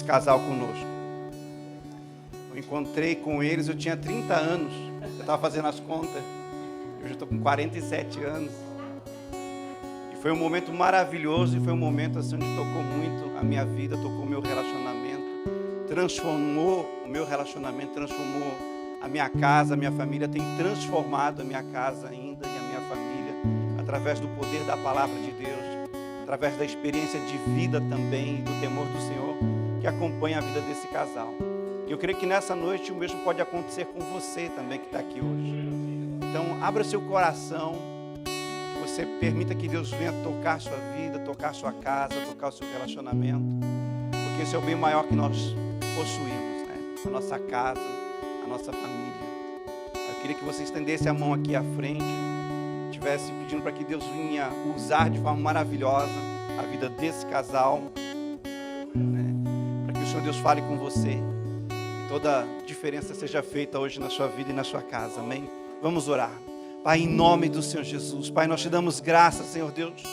casal conosco. Eu encontrei com eles, eu tinha 30 anos, eu estava fazendo as contas, eu já estou com 47 anos. E foi um momento maravilhoso, e foi um momento assim, onde tocou muito a minha vida, tocou o meu relacionamento, transformou o meu relacionamento, transformou a minha casa, a minha família, tem transformado a minha casa ainda e a minha família, através do poder da palavra de Deus, através da experiência de vida também, do temor do Senhor, que acompanha a vida desse casal. E eu creio que nessa noite o mesmo pode acontecer com você também que está aqui hoje. Então, abra seu coração, que você permita que Deus venha tocar a sua vida, tocar a sua casa, tocar o seu relacionamento, porque esse é o bem maior que nós possuímos, né? A nossa casa, a nossa família. Eu queria que você estendesse a mão aqui à frente, estivesse pedindo para que Deus venha usar de forma maravilhosa a vida desse casal, né? Para que o Senhor Deus fale com você e toda diferença seja feita hoje na sua vida e na sua casa, amém? Vamos orar. Pai, em nome do Senhor Jesus, Pai, nós te damos graças, Senhor Deus,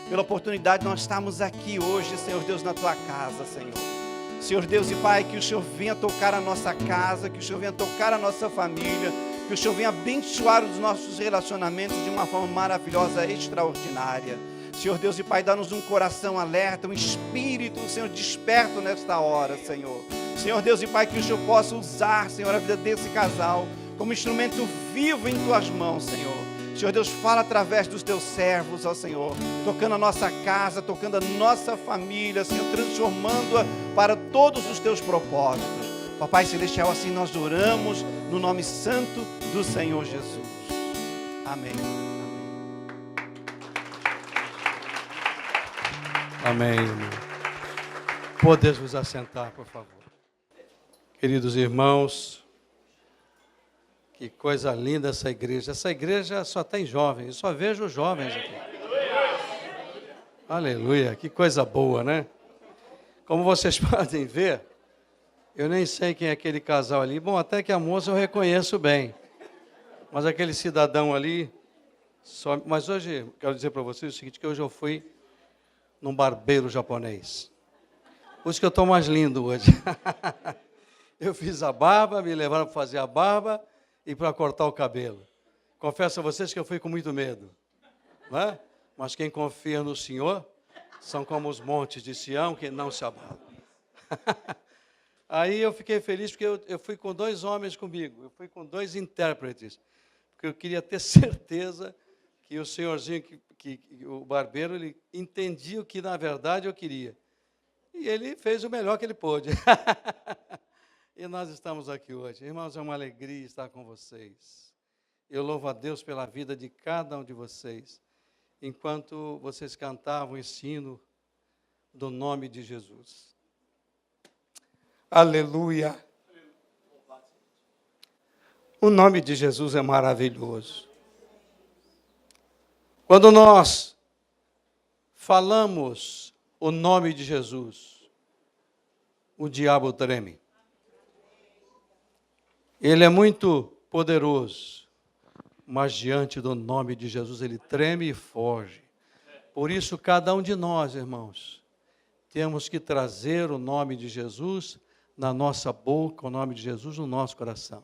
pela oportunidade de nós estarmos aqui hoje, Senhor Deus, na tua casa, Senhor. Senhor Deus e Pai, que o Senhor venha tocar a nossa casa, que o Senhor venha tocar a nossa família, que o Senhor venha abençoar os nossos relacionamentos de uma forma maravilhosa, extraordinária. Senhor Deus e Pai, dá-nos um coração alerta, um espírito, Senhor, desperto nesta hora, Senhor. Senhor Deus e Pai, que o Senhor possa usar, Senhor, a vida desse casal como instrumento vivo em tuas mãos, Senhor. Senhor Deus, fala através dos teus servos, ó Senhor, tocando a nossa casa, tocando a nossa família, Senhor, transformando-a para todos os teus propósitos. Papai Celestial, assim nós oramos no nome santo do Senhor Jesus. Amém. Amém. Podeis vos assentar, por favor. Queridos irmãos, que coisa linda essa igreja. Essa igreja só tem jovens, eu só vejo jovens aqui. Aleluia, que coisa boa, né? Como vocês podem ver, eu nem sei quem é aquele casal ali. Bom, até que a moça eu reconheço bem. Mas aquele cidadão ali... Mas hoje, quero dizer para vocês o seguinte, que hoje eu fui num barbeiro japonês. Por isso que eu estou mais lindo hoje. Eu fiz a barba, me levaram para fazer a barba e para cortar o cabelo. Confesso a vocês que eu fui com muito medo. Não é? Mas quem confia no Senhor são como os montes de Sião que não se abalam. Aí eu fiquei feliz porque eu fui com 2 homens comigo. Eu fui com 2 intérpretes. Porque eu queria ter certeza que o senhorzinho, que o barbeiro, ele entendia o que na verdade eu queria. E ele fez o melhor que ele pôde. E nós estamos aqui hoje. Irmãos, é uma alegria estar com vocês. Eu louvo a Deus pela vida de cada um de vocês. Enquanto vocês cantavam o ensino do nome de Jesus. Aleluia. O nome de Jesus é maravilhoso. Quando nós falamos o nome de Jesus, o diabo treme. Ele é muito poderoso, mas diante do nome de Jesus ele treme e foge. Por isso, cada um de nós, irmãos, temos que trazer o nome de Jesus na nossa boca, o nome de Jesus no nosso coração.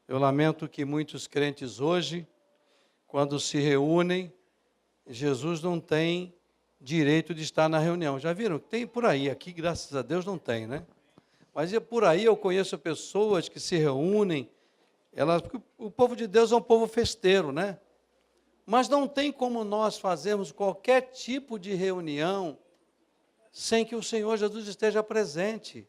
Eu lamento que muitos crentes hoje, quando se reúnem, Jesus não tem direito de estar na reunião. Já viram? Tem por aí, aqui graças a Deus não tem, né? Mas por aí eu conheço pessoas que se reúnem, porque o povo de Deus é um povo festeiro, né? Mas não tem como nós fazermos qualquer tipo de reunião sem que o Senhor Jesus esteja presente.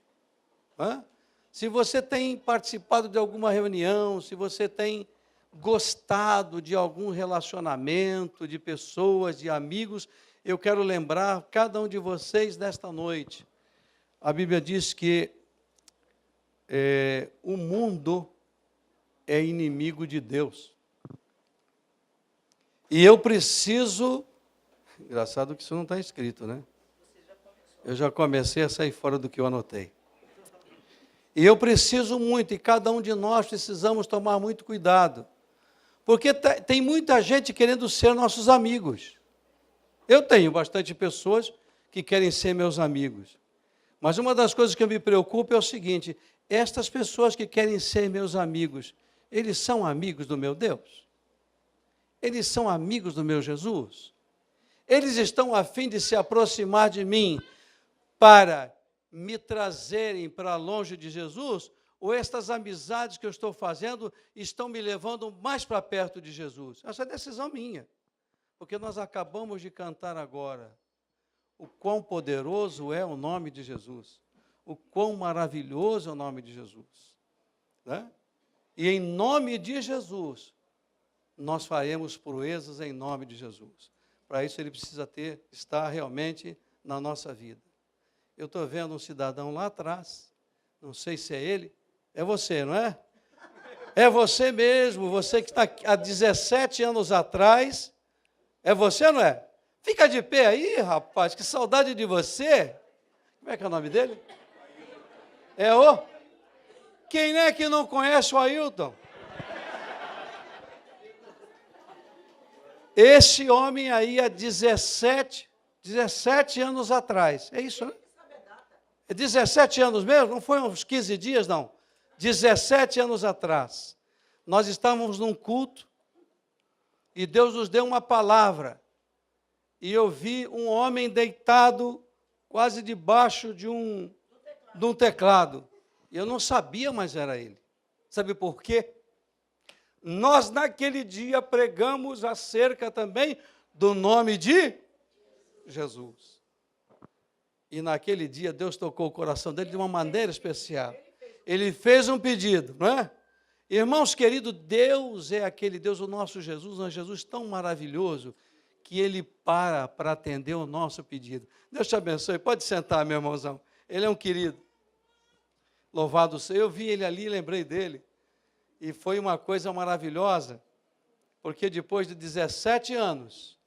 Se você tem participado de alguma reunião, se você tem gostado de algum relacionamento, de pessoas, de amigos, eu quero lembrar cada um de vocês nesta noite. A Bíblia diz que o mundo é inimigo de Deus. E eu preciso... Engraçado que isso não está escrito, né? Eu já comecei a sair fora do que eu anotei. E eu preciso muito, e cada um de nós precisamos tomar muito cuidado. Porque tem muita gente querendo ser nossos amigos. Eu tenho bastante pessoas que querem ser meus amigos. Mas uma das coisas que eu me preocupo é o seguinte: estas pessoas que querem ser meus amigos, eles são amigos do meu Deus? Eles são amigos do meu Jesus? Eles estão a fim de se aproximar de mim para me trazerem para longe de Jesus? Ou estas amizades que eu estou fazendo estão me levando mais para perto de Jesus? Essa é decisão minha, porque nós acabamos de cantar agora o quão poderoso é o nome de Jesus, o quão maravilhoso é o nome de Jesus, né? E em nome de Jesus, nós faremos proezas em nome de Jesus. Para isso ele precisa estar realmente na nossa vida. Eu estou vendo um cidadão lá atrás, não sei se é ele, é você, não é? É você mesmo, você que está há 17 anos atrás, é você, não é? Fica de pé aí, rapaz, que saudade de você. Como é que é o nome dele? É o? Quem é que não conhece o Ailton? Esse homem aí há 17 anos atrás, é isso, né? É 17 anos mesmo? Não foi uns 15 dias, não. 17 anos atrás, nós estávamos num culto e Deus nos deu uma palavra. E eu vi um homem deitado quase debaixo de um teclado. E eu não sabia, mas era ele. Sabe por quê? Nós, naquele dia, pregamos acerca também do nome de Jesus. E naquele dia, Deus tocou o coração dele de uma maneira especial. Ele fez um pedido, não é? Irmãos queridos, Deus é aquele Deus, o nosso Jesus, um Jesus tão maravilhoso, que ele para atender o nosso pedido. Deus te abençoe. Pode sentar, meu irmãozão. Ele é um querido. Louvado seja. Eu vi ele ali e lembrei dele. E foi uma coisa maravilhosa, porque depois de 17 anos,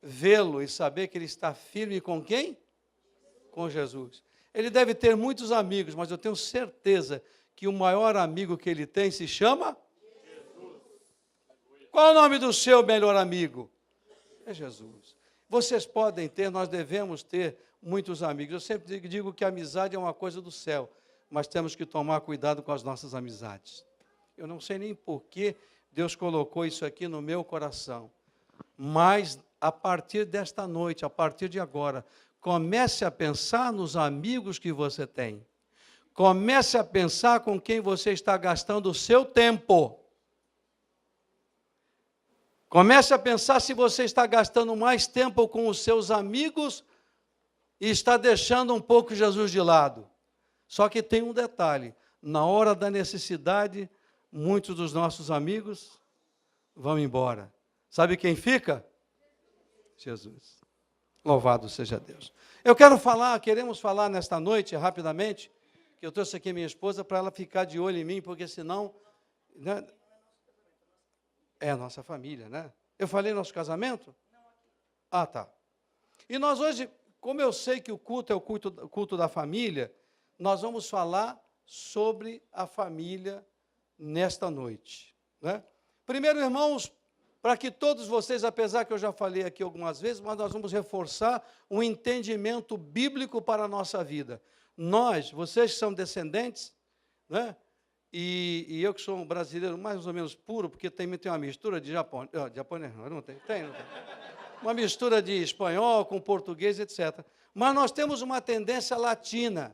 vê-lo e saber que ele está firme com quem? Com Jesus. Ele deve ter muitos amigos, mas eu tenho certeza que o maior amigo que ele tem se chama? Jesus. Qual é o nome do seu melhor amigo? É Jesus. Vocês podem ter, nós devemos ter muitos amigos. Eu sempre digo que a amizade é uma coisa do céu, mas temos que tomar cuidado com as nossas amizades. Eu não sei nem por que Deus colocou isso aqui no meu coração, mas a partir desta noite, a partir de agora, comece a pensar nos amigos que você tem. Comece a pensar com quem você está gastando o seu tempo. Comece a pensar se você está gastando mais tempo com os seus amigos e está deixando um pouco Jesus de lado. Só que tem um detalhe: na hora da necessidade, muitos dos nossos amigos vão embora. Sabe quem fica? Jesus. Louvado seja Deus. Queremos falar nesta noite, rapidamente, que eu trouxe aqui minha esposa para ela ficar de olho em mim, porque senão... Né, é a nossa família, né? Eu falei nosso casamento? Ah, tá. E nós hoje, como eu sei que o culto é o culto da família, nós vamos falar sobre a família nesta noite, né? Primeiro, irmãos, para que todos vocês, apesar que eu já falei aqui algumas vezes, mas nós vamos reforçar um entendimento bíblico para a nossa vida. Vocês que são descendentes, né? E eu que sou um brasileiro mais ou menos puro, porque tem uma mistura de japonês, não tem. Uma mistura de espanhol com português, etc. Mas nós temos uma tendência latina,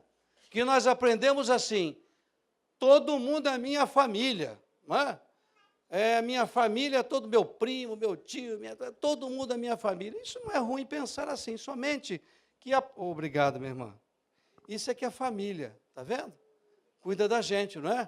que nós aprendemos assim: todo mundo é minha família, não é? É minha família, todo meu primo, meu tio, todo mundo é minha família. Isso não é ruim pensar assim, somente que... Obrigado, minha irmã. Isso é que é família, está vendo? Cuida da gente, não é?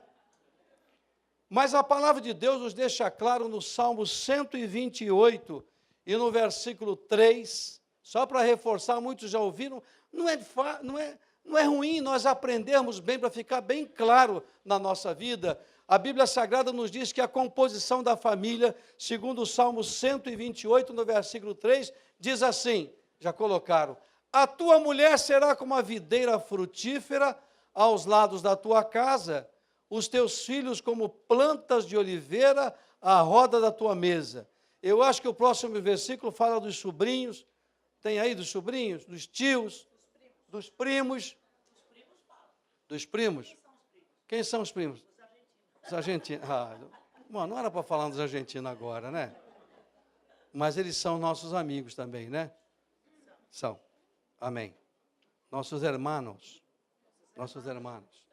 Mas a palavra de Deus nos deixa claro no Salmo 128 e no versículo 3, só para reforçar, muitos já ouviram, não é ruim nós aprendermos bem, para ficar bem claro na nossa vida. A Bíblia Sagrada nos diz que a composição da família, segundo o Salmo 128, no versículo 3, diz assim, já colocaram: a tua mulher será como a videira frutífera aos lados da tua casa, os teus filhos como plantas de oliveira à roda da tua mesa. Eu acho que o próximo versículo fala dos sobrinhos, tem aí dos sobrinhos, dos tios, dos primos, Dos primos? Quem são os primos? Os argentinos. Bom, não era para falar dos argentinos agora, né? Mas eles são nossos amigos também, né? São. Amém. Nossos hermanos. Nossos hermanos.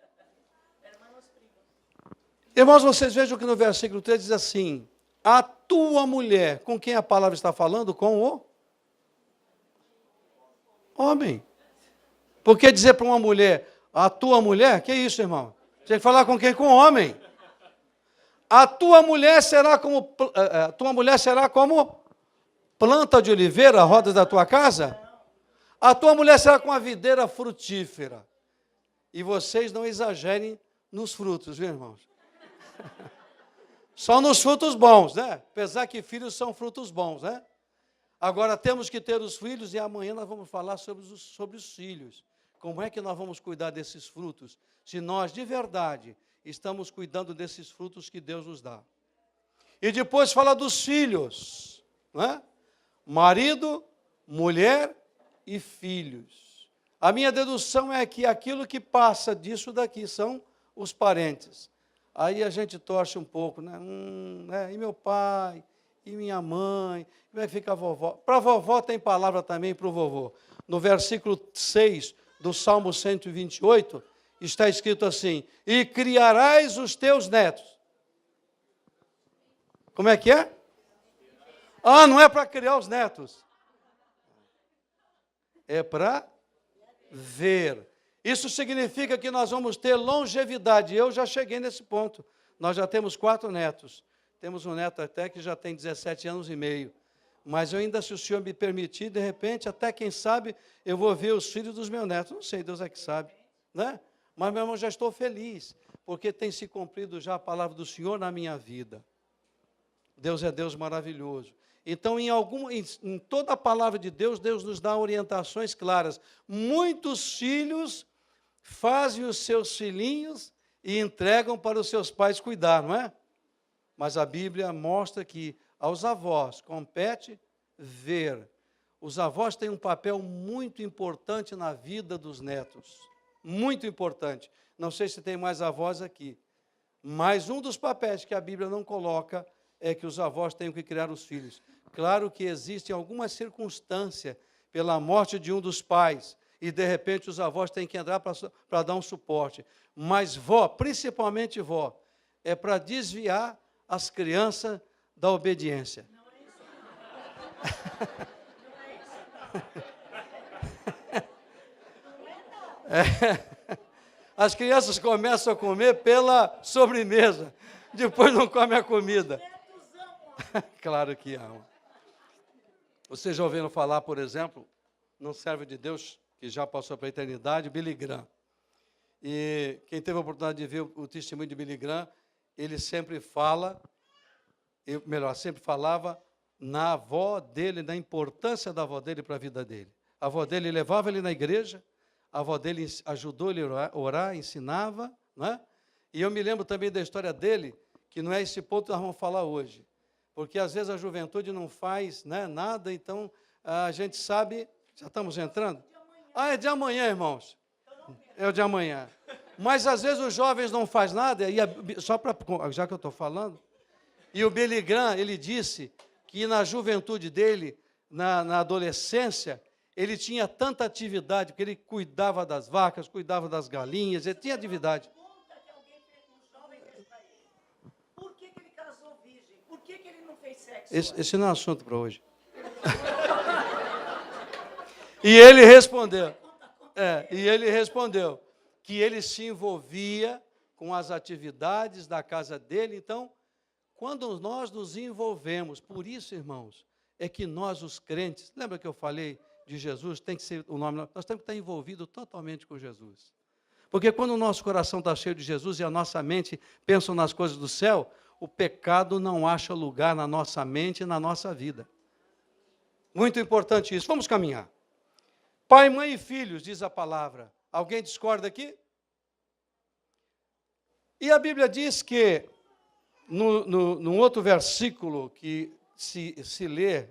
Irmãos, vocês vejam que no versículo 3 diz assim: a tua mulher, com quem a palavra está falando? Com o homem. Por que dizer para uma mulher, a tua mulher? Que isso, irmão? Tem que falar com quem? Com o homem. A tua mulher será como planta de oliveira, rodas da tua casa? A tua mulher será como uma videira frutífera. E vocês não exagerem nos frutos, viu, irmãos? Só nos frutos bons, né? Apesar que filhos são frutos bons, né? Agora temos que ter os filhos e amanhã nós vamos falar sobre os filhos. Como é que nós vamos cuidar desses frutos? Se nós, de verdade, estamos cuidando desses frutos que Deus nos dá. E depois fala dos filhos, né? Marido, mulher e filhos. A minha dedução é que aquilo que passa disso daqui são os parentes. Aí a gente torce um pouco, né? E meu pai, e minha mãe, como é que fica a vovó? Para a vovó tem palavra também para o vovô. No versículo 6 do Salmo 128, está escrito assim: e criarás os teus netos. Como é que é? Não é para criar os netos. É para ver. Isso significa que nós vamos ter longevidade. Eu já cheguei nesse ponto. Nós já temos 4 netos. Temos um neto até que já tem 17 anos e meio. Mas eu ainda, se o Senhor me permitir, de repente, até quem sabe, eu vou ver os filhos dos meus netos. Não sei, Deus é que sabe, né? Mas, meu irmão, já estou feliz, porque tem se cumprido já a palavra do Senhor na minha vida. Deus é Deus maravilhoso. Então, em toda a palavra de Deus, Deus nos dá orientações claras. Muitos filhos fazem os seus filhinhos e entregam para os seus pais cuidar, não é? Mas a Bíblia mostra que aos avós compete ver. Os avós têm um papel muito importante na vida dos netos. Muito importante. Não sei se tem mais avós aqui. Mas um dos papéis que a Bíblia não coloca é que os avós tenham que criar os filhos. Claro que existe alguma circunstância pela morte de um dos pais e, de repente, os avós têm que entrar para dar um suporte. Mas vó, principalmente vó, é para desviar as crianças da obediência. Não é isso. As crianças começam a comer pela sobremesa, depois não comem a comida. Claro que amam. Vocês já ouviram falar, por exemplo, num servo de Deus que já passou para a eternidade, Billy Graham. E quem teve a oportunidade de ver o testemunho de Billy Graham, ele sempre sempre falava na avó dele, na importância da avó dele para a vida dele. A avó dele levava ele na igreja, a avó dele ajudou ele a orar, ensinava, né? E eu me lembro também da história dele, que não é esse ponto que nós vamos falar hoje. Porque às vezes a juventude não faz, né, nada, então a gente sabe... Já estamos entrando? É de amanhã, irmãos. É o de amanhã. Mas às vezes os jovens não fazem nada, e já que eu estou falando, e o Billy Graham, ele disse que na juventude dele, na adolescência, ele tinha tanta atividade, porque ele cuidava das vacas, cuidava das galinhas, ele tinha atividade. Por que ele casou virgem? Por que ele não fez sexo? Esse não é assunto para hoje. E ele respondeu que ele se envolvia com as atividades da casa dele. Então, quando nós nos envolvemos, por isso, irmãos, é que nós, os crentes, lembra que eu falei de Jesus, tem que ser o nome, nós temos que estar envolvidos totalmente com Jesus. Porque quando o nosso coração está cheio de Jesus e a nossa mente pensa nas coisas do céu, o pecado não acha lugar na nossa mente e na nossa vida. Muito importante isso. Vamos caminhar. Pai, mãe e filhos, diz a palavra. Alguém discorda aqui? E a Bíblia diz que, num outro versículo que se lê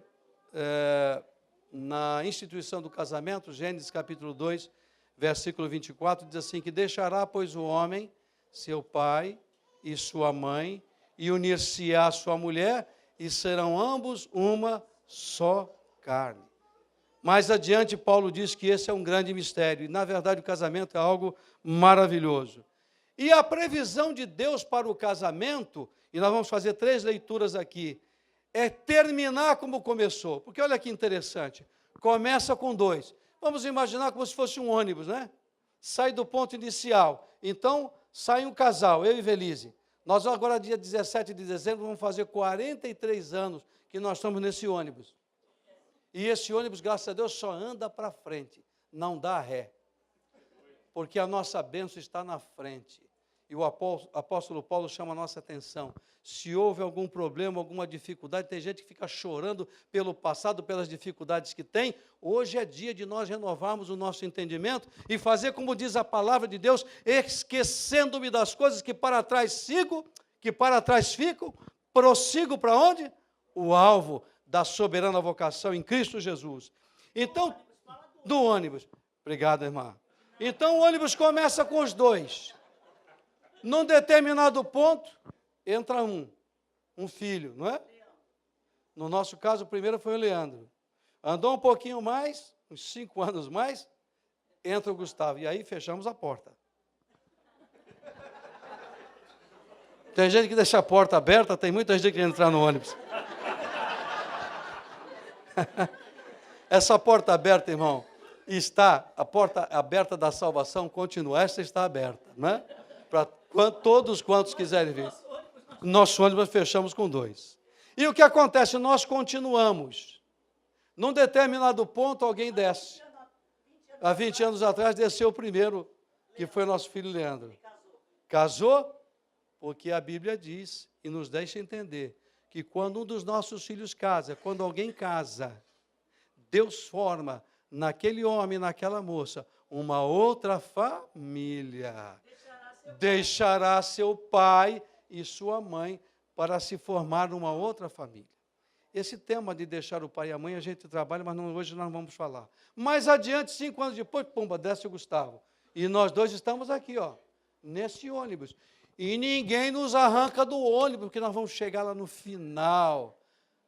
na instituição do casamento, Gênesis capítulo 2, versículo 24, diz assim, que deixará, pois, o homem, seu pai e sua mãe, e unir-se-á a sua mulher, e serão ambos uma só carne. Mais adiante, Paulo diz que esse é um grande mistério, e na verdade o casamento é algo maravilhoso. E a previsão de Deus para o casamento, e nós vamos fazer 3 leituras aqui, é terminar como começou. Porque olha que interessante, começa com 2. Vamos imaginar como se fosse um ônibus, né? Sai do ponto inicial. Então, sai um casal, eu e Velise. Nós agora, dia 17 de dezembro, vamos fazer 43 anos que nós estamos nesse ônibus. E esse ônibus, graças a Deus, só anda para frente, não dá ré. Porque a nossa bênção está na frente. E o apóstolo Paulo chama a nossa atenção. Se houve algum problema, alguma dificuldade, tem gente que fica chorando pelo passado, pelas dificuldades que tem. Hoje é dia de nós renovarmos o nosso entendimento e fazer como diz a palavra de Deus, esquecendo-me das coisas que para trás sigo, que para trás ficam, prossigo para onde? O alvo da soberana vocação em Cristo Jesus. Então, do ônibus. Obrigado, irmã. Então, o ônibus começa com os 2. Num determinado ponto, entra um filho, não é? No nosso caso, o primeiro foi o Leandro. Andou um pouquinho mais, uns 5 anos mais, entra o Gustavo. E aí fechamos a porta. Tem gente que deixa a porta aberta, tem muita gente que quer entrar no ônibus. Essa porta aberta, irmão, está, a porta aberta da salvação continua, esta está aberta, não é? Para todos quantos quiserem vir. Nosso ônibus fechamos com 2. E o que acontece? Nós continuamos. Num determinado ponto, alguém desce. Há 20 anos atrás, desceu o primeiro, que foi nosso filho Leandro. Casou? Porque a Bíblia diz, e nos deixa entender, que quando um dos nossos filhos casa, quando alguém casa, Deus forma naquele homem, naquela moça, uma outra família. Deixará seu pai e sua mãe para se formar uma outra família. Esse tema de deixar o pai e a mãe a gente trabalha, mas hoje nós não vamos falar. Mais adiante, 5 anos depois, pumba, desce o Gustavo. E nós 2 estamos aqui, ó, nesse ônibus. E ninguém nos arranca do ônibus, porque nós vamos chegar lá no final,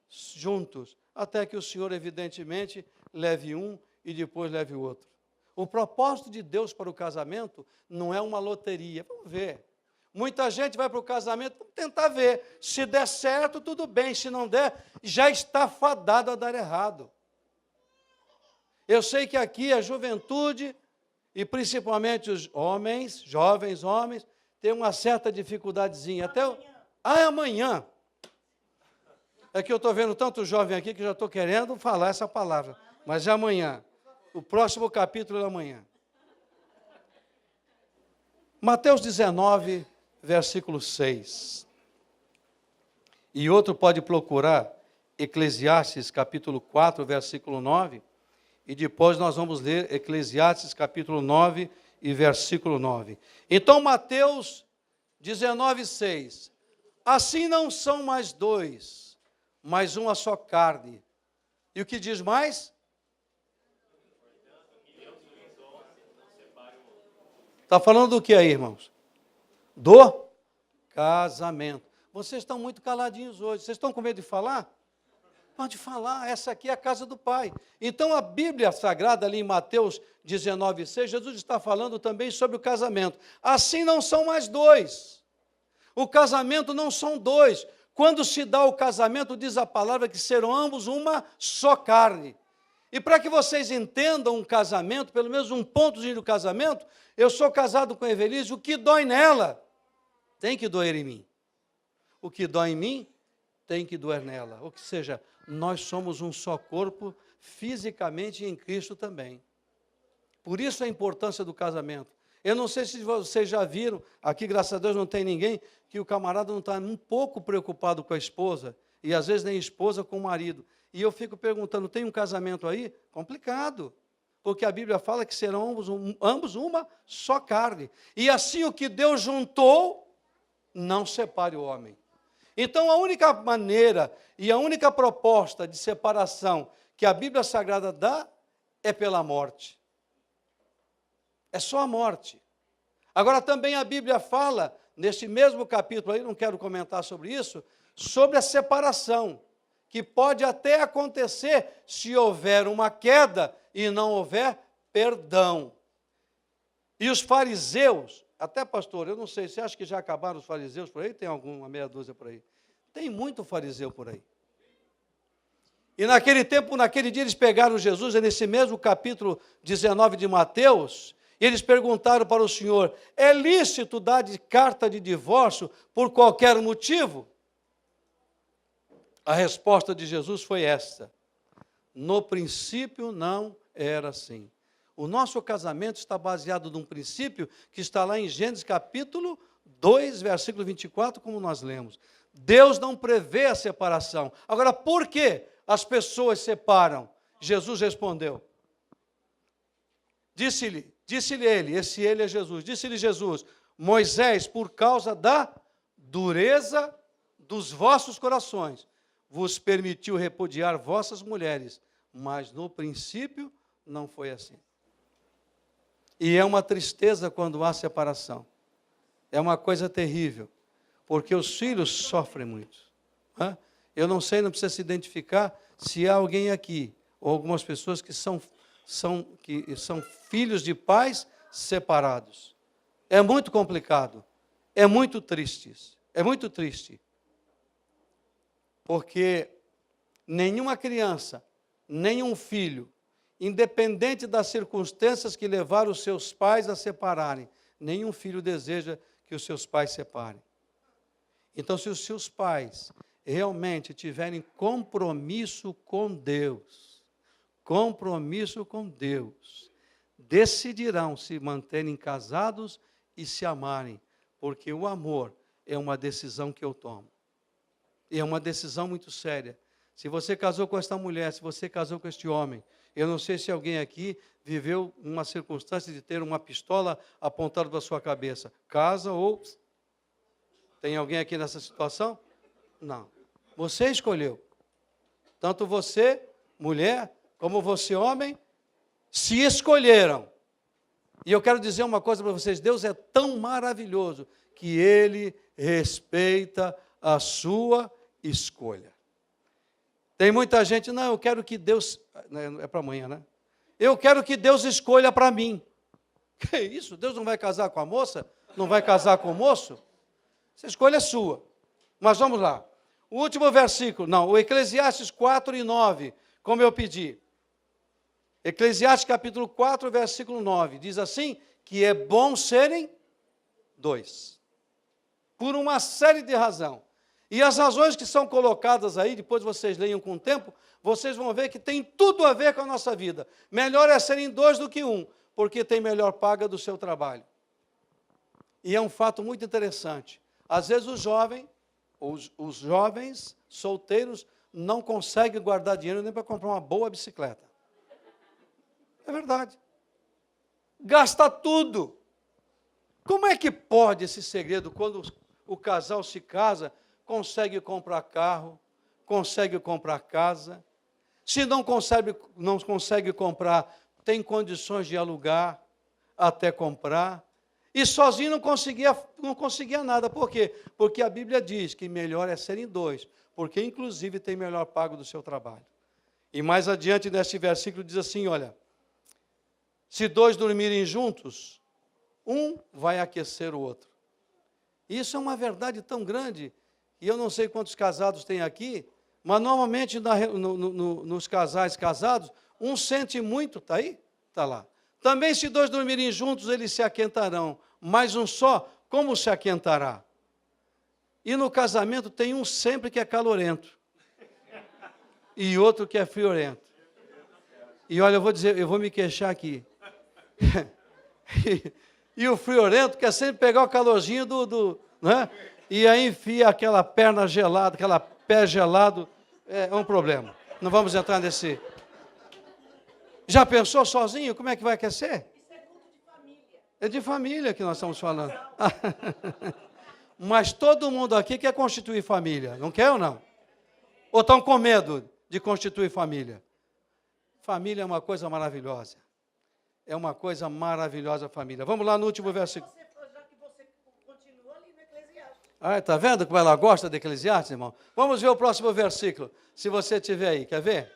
juntos, até que o Senhor, evidentemente, leve um e depois leve o outro. O propósito de Deus para o casamento não é uma loteria. Vamos ver. Muita gente vai para o casamento, vamos tentar ver. Se der certo, tudo bem. Se não der, já está fadado a dar errado. Eu sei que aqui a juventude, e principalmente os homens, jovens homens, tem uma certa dificuldadezinha. Até é amanhã. É que eu estou vendo tanto jovem aqui que já estou querendo falar essa palavra. Mas é amanhã. O próximo capítulo é amanhã. Mateus 19, versículo 6. E outro pode procurar Eclesiastes, capítulo 4, versículo 9. E depois nós vamos ler Eclesiastes, capítulo 9 e versículo 9. Então, Mateus 19, 6. Assim não são mais 2, mas uma só carne. E o que diz mais? Está falando do que aí, irmãos? Do casamento. Vocês estão muito caladinhos hoje. Vocês estão com medo de falar? Pode falar, essa aqui é a casa do Pai. Então, a Bíblia Sagrada, ali em Mateus 19, 6, Jesus está falando também sobre o casamento. Assim não são mais 2. O casamento não são 2. Quando se dá o casamento, diz a palavra que serão ambos uma só carne. E para que vocês entendam um casamento, pelo menos um pontozinho do casamento, eu sou casado com a Evelise, o que dói nela tem que doer em mim. O que dói em mim tem que doer nela. Ou seja, nós somos um só corpo, fisicamente em Cristo também. Por isso a importância do casamento. Eu não sei se vocês já viram, aqui graças a Deus não tem ninguém, que o camarada não está um pouco preocupado com a esposa, e às vezes nem a esposa com o marido. E eu fico perguntando, tem um casamento aí? Complicado. Porque a Bíblia fala que serão ambos uma só carne. E assim o que Deus juntou, não separe o homem. Então a única maneira e a única proposta de separação que a Bíblia Sagrada dá é pela morte. É só a morte. Agora também a Bíblia fala, neste mesmo capítulo aí, não quero comentar sobre isso, sobre a separação, que pode até acontecer se houver uma queda e não houver perdão. E os fariseus, até pastor, eu não sei, você acha que já acabaram os fariseus por aí? Tem alguma meia dúzia por aí? Tem muito fariseu por aí. E naquele tempo, naquele dia, eles pegaram Jesus, nesse mesmo capítulo 19 de Mateus, e eles perguntaram para o Senhor, é lícito dar carta de divórcio por qualquer motivo? A resposta de Jesus foi esta: no princípio não era assim. O nosso casamento está baseado num princípio que está lá em Gênesis capítulo 2, versículo 24, como nós lemos. Deus não prevê a separação. Agora, por que as pessoas separam? Jesus respondeu. Disse-lhe ele, esse ele é Jesus, disse-lhe Jesus, Moisés, por causa da dureza dos vossos corações, vos permitiu repudiar vossas mulheres, mas no princípio não foi assim. E é uma tristeza quando há separação. É uma coisa terrível, porque os filhos sofrem muito. Eu não sei, não precisa se identificar se há alguém aqui, ou algumas pessoas que são filhos de pais separados. É muito complicado, é muito triste. Porque nenhuma criança, nenhum filho, independente das circunstâncias que levaram os seus pais a separarem, nenhum filho deseja que os seus pais separem. Então, se os seus pais realmente tiverem compromisso com Deus, decidirão se manterem casados e se amarem, porque o amor é uma decisão que eu tomo. E é uma decisão muito séria. Se você casou com esta mulher, se você casou com este homem, eu não sei se alguém aqui viveu uma circunstância de ter uma pistola apontada para a sua cabeça. Casa ou... Tem alguém aqui nessa situação? Não. Você escolheu. Tanto você, mulher, como você, homem, se escolheram. E eu quero dizer uma coisa para vocês, Deus é tão maravilhoso que Ele respeita a sua escolha. Tem muita gente, não, eu quero que Deus... É para amanhã, né? Eu quero que Deus escolha para mim. Que isso? Deus não vai casar com a moça? Não vai casar com o moço? Essa escolha é sua. Mas vamos lá. O último versículo, não, o Eclesiastes 4 e 9, como eu pedi. Eclesiastes capítulo 4, versículo 9, diz assim, que é bom serem dois. Por uma série de razões. E as razões que são colocadas aí, depois vocês leiam com o tempo, vocês vão ver que tem tudo a ver com a nossa vida. Melhor é serem dois do que um, porque tem melhor paga do seu trabalho. E é um fato muito interessante. Às vezes os jovens solteiros não conseguem guardar dinheiro nem para comprar uma boa bicicleta. É verdade. Gasta tudo. Como é que pode esse segredo, quando o casal se casa, consegue comprar carro, consegue comprar casa, se não consegue comprar, tem condições de alugar até comprar, e sozinho não conseguia nada. Por quê? Porque a Bíblia diz que melhor é serem dois, porque inclusive tem melhor pago do seu trabalho. E mais adiante neste versículo diz assim, olha, se dois dormirem juntos, um vai aquecer o outro. Isso é uma verdade tão grande, e eu não sei quantos casados tem aqui, mas normalmente nos casais casados, um sente muito, está aí? Está lá. Também se dois dormirem juntos, eles se aquentarão, mas um só, como se aquentará? E no casamento tem um sempre que é calorento, e outro que é friorento. E olha, eu vou me queixar aqui. E o friorento quer sempre pegar o calorzinho né? E aí enfia aquela perna gelada, aquela pé gelado, é um problema. Não vamos entrar nesse... Já pensou sozinho? Como é que vai aquecer? Isso é culto de família. É de família que nós estamos falando. Mas todo mundo aqui quer constituir família, não quer ou não? Ou estão com medo de constituir família? Família é uma coisa maravilhosa. É uma coisa maravilhosa, família. Vamos lá no último versículo. Já que você continua ali no Eclesiastes. Ah, está vendo como ela gosta de Eclesiastes, irmão? Vamos ver o próximo versículo, se você tiver aí. Quer ver?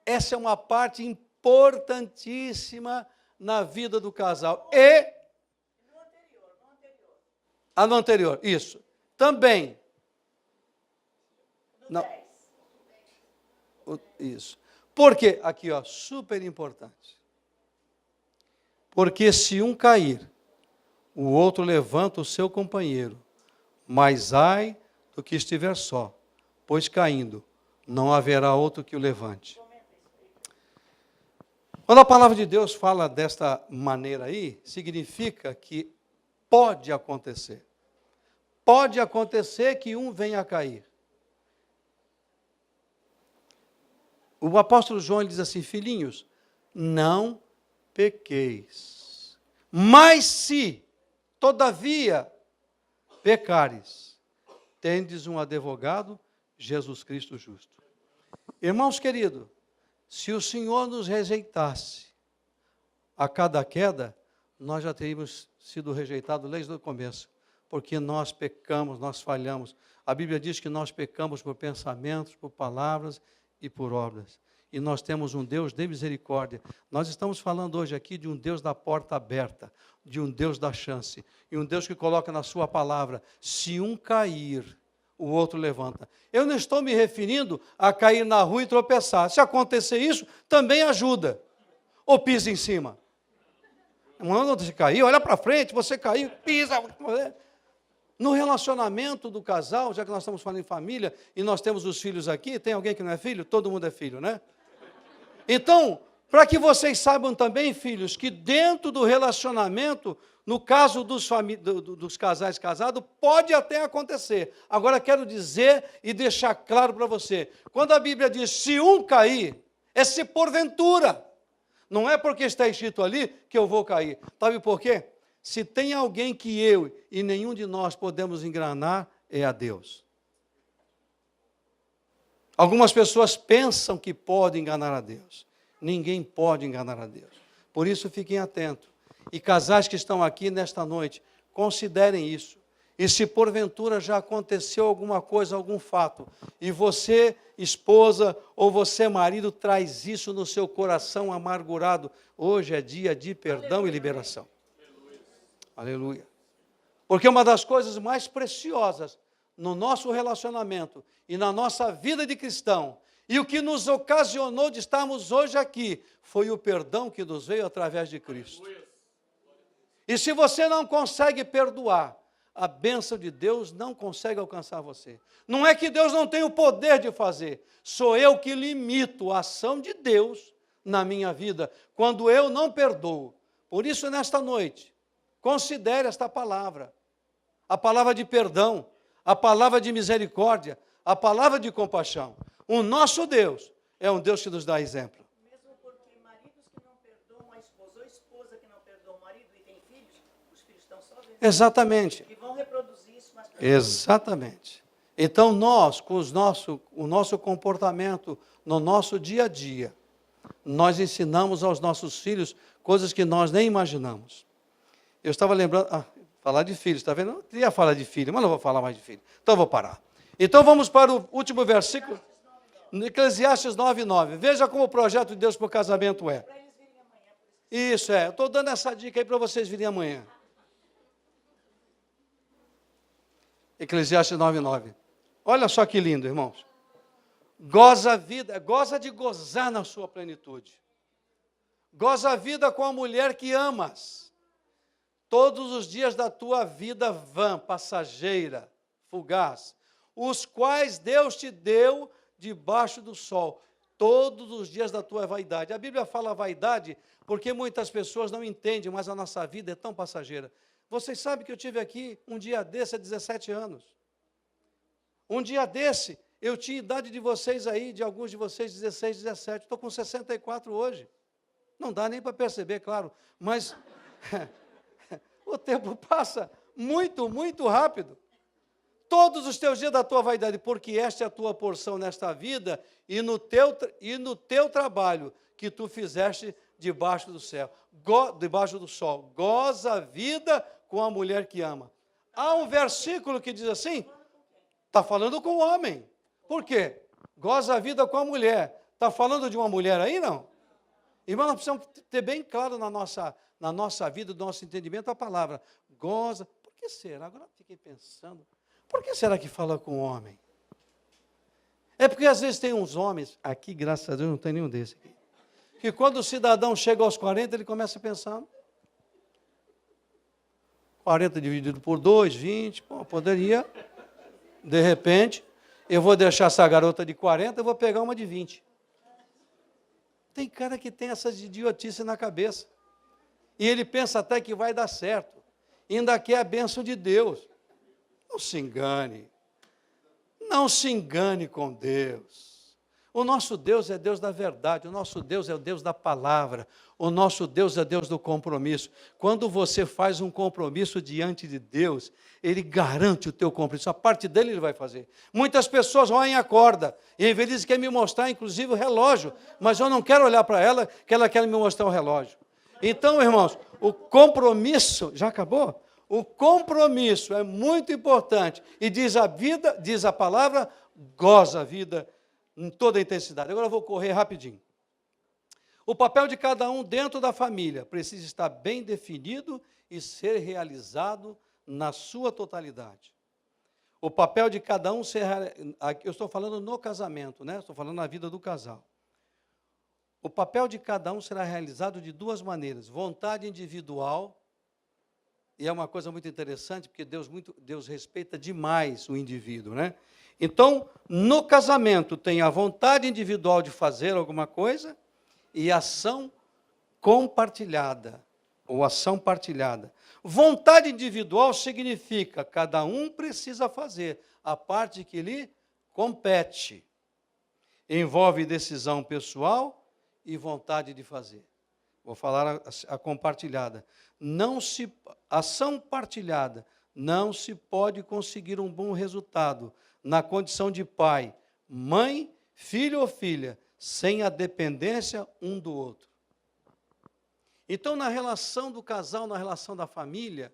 Essa é uma parte importantíssima na vida do casal. E... No anterior. no anterior, isso. Também. No Não. 10. Isso. Por quê? Aqui, ó, super importante. Porque se um cair, o outro levanta o seu companheiro, mas ai do que estiver só, pois caindo, não haverá outro que o levante. Quando a palavra de Deus fala desta maneira aí, significa que pode acontecer. Pode acontecer que um venha a cair. O apóstolo João ele diz assim: filhinhos, não pequeis. Mas se, todavia, pecares, tendes um advogado, Jesus Cristo justo. Irmãos queridos, se o Senhor nos rejeitasse a cada queda, nós já teríamos sido rejeitados desde o começo, porque nós pecamos, nós falhamos. A Bíblia diz que nós pecamos por pensamentos, por palavras e por obras. E nós temos um Deus de misericórdia. Nós estamos falando hoje aqui de um Deus da porta aberta, de um Deus da chance, e um Deus que coloca na sua palavra: se um cair, o outro levanta. Eu não estou me referindo a cair na rua e tropeçar. Se acontecer isso, também ajuda. Ou pisa em cima. Quando você cair, olha para frente, você caiu, pisa. No relacionamento do casal, já que nós estamos falando em família, e nós temos os filhos aqui, tem alguém que não é filho? Todo mundo é filho, né? Então, para que vocês saibam também, filhos, que dentro do relacionamento, no caso dos casais casados, pode até acontecer. Agora, quero dizer e deixar claro para você, quando a Bíblia diz, se um cair, é se porventura. Não é porque está escrito ali que eu vou cair. Sabe por quê? Se tem alguém que eu e nenhum de nós podemos enganar, é a Deus. Algumas pessoas pensam que podem enganar a Deus. Ninguém pode enganar a Deus. Por isso, fiquem atentos. E casais que estão aqui nesta noite, considerem isso. E se porventura já aconteceu alguma coisa, algum fato, e você, esposa, ou você, marido, traz isso no seu coração amargurado, hoje é dia de perdão e liberação. Aleluia. Porque uma das coisas mais preciosas no nosso relacionamento e na nossa vida de cristão, e o que nos ocasionou de estarmos hoje aqui, foi o perdão que nos veio através de Cristo. E se você não consegue perdoar, a bênção de Deus não consegue alcançar você. Não é que Deus não tem o poder de fazer, sou eu que limito a ação de Deus na minha vida, quando eu não perdoo. Por isso, nesta noite, considere esta palavra, a palavra de perdão, a palavra de misericórdia, a palavra de compaixão. O nosso Deus é um Deus que nos dá exemplo. Mesmo porque maridos que não perdoam a esposa, ou esposa que não perdoa o marido e tem filhos, os filhos estão só vendo. Exatamente. E vão reproduzir isso mais para Exatamente. Então nós, com o nosso comportamento no nosso dia a dia, nós ensinamos aos nossos filhos coisas que nós nem imaginamos. Eu estava lembrando, falar de filhos, está vendo? Eu queria falar de filho, mas não vou falar mais de filho. Então eu vou parar. Então vamos para o último versículo, Eclesiastes 9:9. Veja como o projeto de Deus para o casamento é. eles virem amanhã. Isso é, eu estou dando essa dica aí para vocês virem amanhã. Eclesiastes 9:9. Olha só que lindo, irmãos. Goza a vida, goza de gozar na sua plenitude. Goza a vida com a mulher que amas. Todos os dias da tua vida vã, passageira, fugaz, os quais Deus te deu debaixo do sol, todos os dias da tua vaidade. A Bíblia fala vaidade porque muitas pessoas não entendem, mas a nossa vida é tão passageira. Vocês sabem que eu tive aqui um dia desse, há 17 anos. Um dia desse, eu tinha idade de vocês aí, de alguns de vocês, 16, 17. Estou com 64 hoje. Não dá nem para perceber, claro, mas o tempo passa muito, muito rápido. Todos os teus dias da tua vaidade, porque esta é a tua porção nesta vida e no teu trabalho que tu fizeste debaixo do céu, debaixo do sol. Goza a vida com a mulher que ama. Há um versículo que diz assim, está falando com o homem. Por quê? Goza a vida com a mulher. Está falando de uma mulher aí, não? Irmão, nós precisamos ter bem claro na nossa vida, do nosso entendimento, a palavra goza. Por que será? Agora eu fiquei pensando, por que será que fala com o homem? É porque às vezes tem uns homens, aqui graças a Deus não tem nenhum desse aqui, que quando o cidadão chega aos 40, ele começa a pensar, 40 dividido por 2, 20, bom, poderia, de repente, eu vou deixar essa garota de 40, eu vou pegar uma de 20. Tem cara que tem essas idiotices na cabeça. E ele pensa até que vai dar certo. Ainda quer a bênção de Deus. Não se engane. Não se engane com Deus. O nosso Deus é Deus da verdade. O nosso Deus é o Deus da palavra. O nosso Deus é Deus do compromisso. Quando você faz um compromisso diante de Deus, Ele garante o teu compromisso. A parte dele Ele vai fazer. Muitas pessoas roem a corda. E em vez disso quer me mostrar, inclusive, o relógio. Mas eu não quero olhar para ela, que ela quer me mostrar o relógio. Então, irmãos, o compromisso, já acabou? O compromisso é muito importante. E diz a palavra, goza a vida em toda a intensidade. Agora eu vou correr rapidinho. O papel de cada um dentro da família precisa estar bem definido e ser realizado na sua totalidade. O papel de cada um eu estou falando no casamento, né? Estou falando na vida do casal. O papel de cada um será realizado de duas maneiras. Vontade individual, e é uma coisa muito interessante, porque Deus respeita demais o indivíduo, né? Então, no casamento tem a vontade individual de fazer alguma coisa e ação compartilhada, ou ação partilhada. Vontade individual significa cada um precisa fazer a parte que lhe compete. Envolve decisão pessoal e vontade de fazer. Vou falar a compartilhada. Ação partilhada não se pode conseguir um bom resultado na condição de pai, mãe, filho ou filha, sem a dependência um do outro. Então, na relação do casal, na relação da família,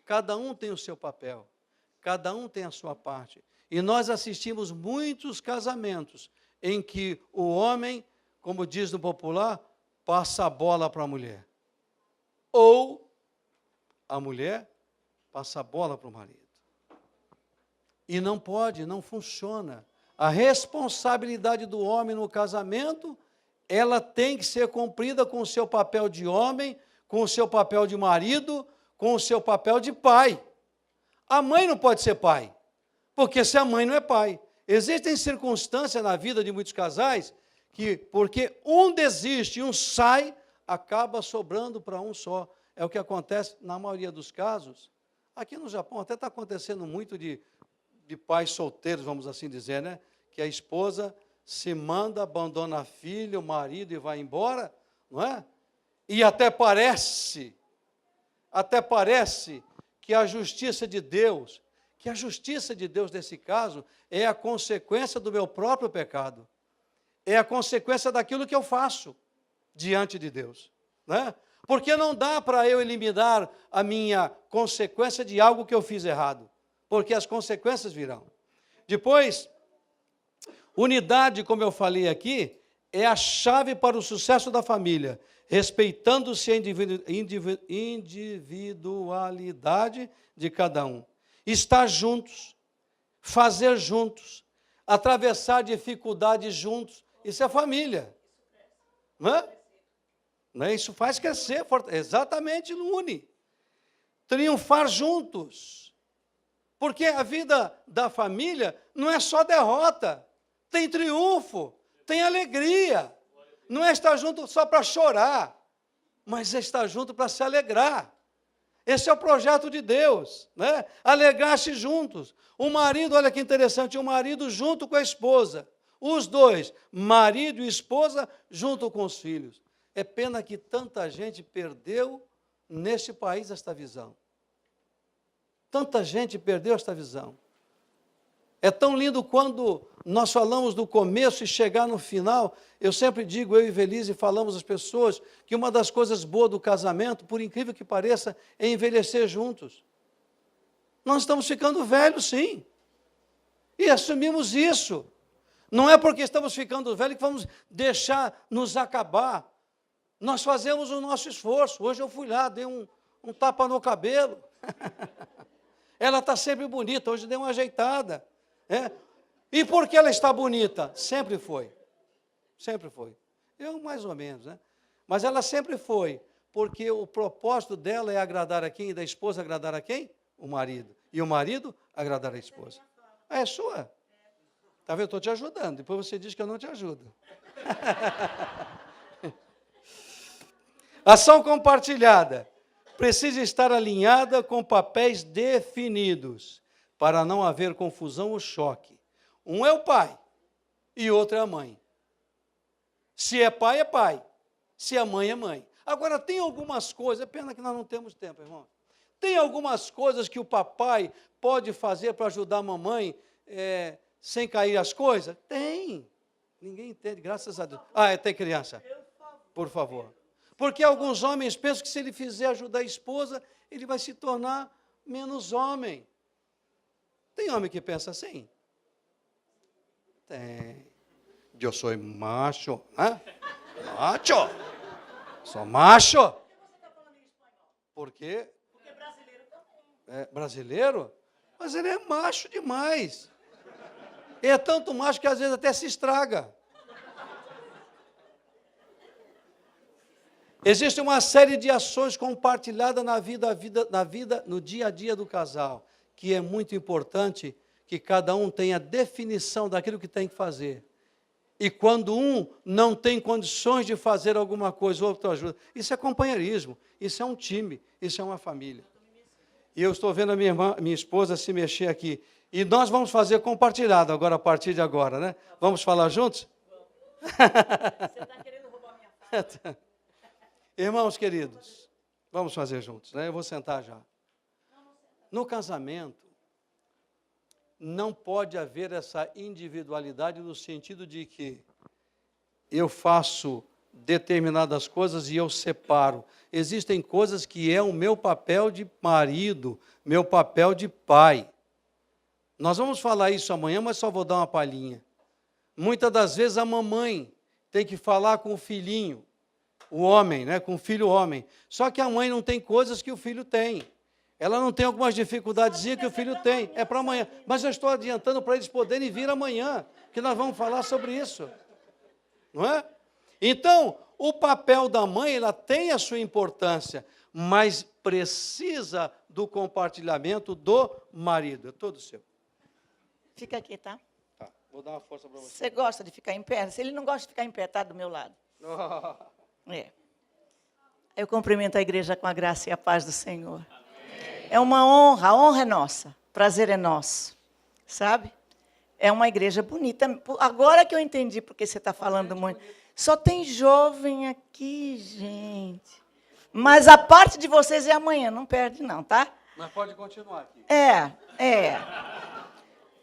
cada um tem o seu papel, cada um tem a sua parte. E nós assistimos muitos casamentos em que o homem, como diz no popular, passa a bola para a mulher. Ou a mulher passa a bola para o marido. E não pode, não funciona. A responsabilidade do homem no casamento, ela tem que ser cumprida com o seu papel de homem, com o seu papel de marido, com o seu papel de pai. A mãe não pode ser pai, porque se a mãe não é pai. Existem circunstâncias na vida de muitos casais que, porque um desiste e um sai, acaba sobrando para um só. É o que acontece na maioria dos casos. Aqui no Japão até está acontecendo muito de pais solteiros, vamos assim dizer, né? Que a esposa se manda, abandona a filha, o marido e vai embora, não é? E até parece que a justiça de Deus nesse caso é a consequência do meu próprio pecado. É a consequência daquilo que eu faço diante de Deus, né? Porque não dá para eu eliminar a minha consequência de algo que eu fiz errado, porque as consequências virão. Depois, unidade, como eu falei aqui, é a chave para o sucesso da família, respeitando-se a individualidade de cada um. Estar juntos, fazer juntos, atravessar dificuldades juntos, isso é família. Não é? Isso faz crescer, exatamente, une. Triunfar juntos. Porque a vida da família não é só derrota, tem triunfo, tem alegria. Não é estar junto só para chorar, mas é estar junto para se alegrar. Esse é o projeto de Deus, né? Alegrar-se juntos. O marido, olha que interessante, o marido junto com a esposa. Os dois, marido e esposa, junto com os filhos. É pena que tanta gente perdeu neste país esta visão. Tanta gente perdeu esta visão. É tão lindo quando nós falamos do começo e chegar no final. Eu sempre digo, eu e Velise falamos às pessoas, que uma das coisas boas do casamento, por incrível que pareça, é envelhecer juntos. Nós estamos ficando velhos, sim. E assumimos isso. Não é porque estamos ficando velhos que vamos deixar nos acabar. Nós fazemos o nosso esforço. Hoje eu fui lá, dei um tapa no cabelo. Ela está sempre bonita, hoje dei uma ajeitada. E por que ela está bonita? Sempre foi. Sempre foi. Eu mais ou menos, né? Mas ela sempre foi, porque o propósito dela é agradar a quem? E da esposa agradar a quem? O marido. E o marido agradar a esposa. É sua. Está vendo? Eu estou te ajudando. Depois você diz que eu não te ajudo. Ação compartilhada precisa estar alinhada com papéis definidos, para não haver confusão ou choque. Um é o pai e outro é a mãe. Se é pai, é pai. Se é mãe, é mãe. Agora, tem algumas coisas, é pena que nós não temos tempo, irmão. Tem algumas coisas que o papai pode fazer para ajudar a mamãe sem cair as coisas? Tem. Ninguém entende, graças a Deus. Tem criança. Por favor. Porque alguns homens pensam que se ele fizer ajudar a esposa, ele vai se tornar menos homem. Tem homem que pensa assim? Tem. Eu sou macho, né? Macho. Sou macho. Por quê? Porque brasileiro também. É brasileiro? Mas ele é macho demais. É tanto macho que às vezes até se estraga. Existe uma série de ações compartilhadas no dia a dia do casal, que é muito importante que cada um tenha definição daquilo que tem que fazer. E quando um não tem condições de fazer alguma coisa, o outro ajuda. Isso é companheirismo, isso é um time, isso é uma família. E eu estou vendo a minha esposa se mexer aqui. E nós vamos fazer compartilhado agora, a partir de agora, né? Vamos falar juntos? Você está querendo roubar minha fala? Irmãos queridos, vamos fazer juntos, né? Eu vou sentar já. No casamento, não pode haver essa individualidade no sentido de que eu faço determinadas coisas e eu separo. Existem coisas que é o meu papel de marido, meu papel de pai. Nós vamos falar isso amanhã, mas só vou dar uma palhinha. Muitas das vezes a mamãe tem que falar com o filhinho, o homem, né, com o filho homem. Só que a mãe não tem coisas que o filho tem. Ela não tem algumas dificuldades que o filho tem. É para amanhã. Mas eu estou adiantando para eles poderem vir amanhã, que nós vamos falar sobre isso. Não é? Então, o papel da mãe, ela tem a sua importância, mas precisa do compartilhamento do marido. É todo seu. Fica aqui, tá? Tá, vou dar uma força para você. Você gosta de ficar em pé? Se ele não gosta de ficar em pé, tá do meu lado. Eu cumprimento a igreja com a graça e a paz do Senhor. É uma honra, a honra é nossa, prazer é nosso, sabe? É uma igreja bonita. Agora que eu entendi porque você está falando muito. Só tem jovem aqui, gente. Mas a parte de vocês é amanhã, não perde não, tá? Mas pode continuar aqui.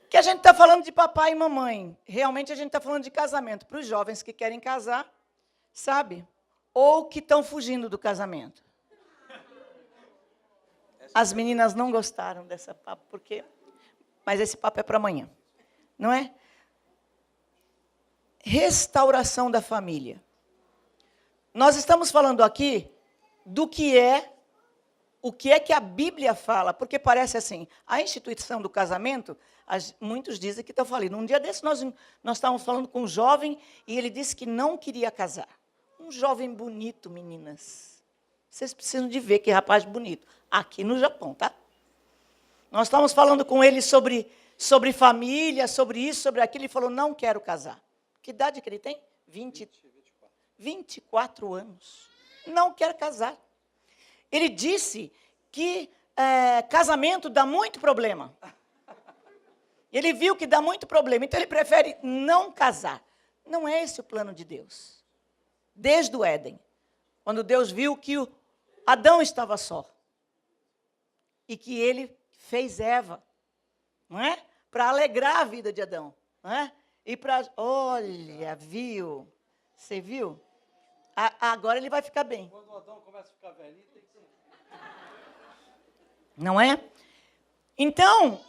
Que a gente está falando de papai e mamãe. Realmente a gente está falando de casamento. Para os jovens que querem casar, sabe? Ou que estão fugindo do casamento. As meninas não gostaram dessa papo, porque... Mas esse papo é para amanhã, não é? Restauração da família. Nós estamos falando aqui do que é, o que é que a Bíblia fala, porque parece assim, a instituição do casamento, muitos dizem que estão falando. Um dia desse nós estávamos falando com um jovem e ele disse que não queria casar. Um jovem bonito, meninas. Vocês precisam de ver que rapaz bonito. Aqui no Japão, tá? Nós estávamos falando com ele sobre família, sobre isso, sobre aquilo. Ele falou, não quero casar. Que idade que ele tem? 24 anos. Não quer casar. Ele disse que casamento dá muito problema. Ele viu que dá muito problema, então ele prefere não casar. Não é esse o plano de Deus. Desde o Éden, quando Deus viu que o Adão estava só. E que ele fez Eva, não é? para alegrar a vida de Adão. Não é? E para... Olha, viu? Você viu? Agora ele vai ficar bem. Quando o Adão começa a ficar velhinho, tem que ser. Não é? Então,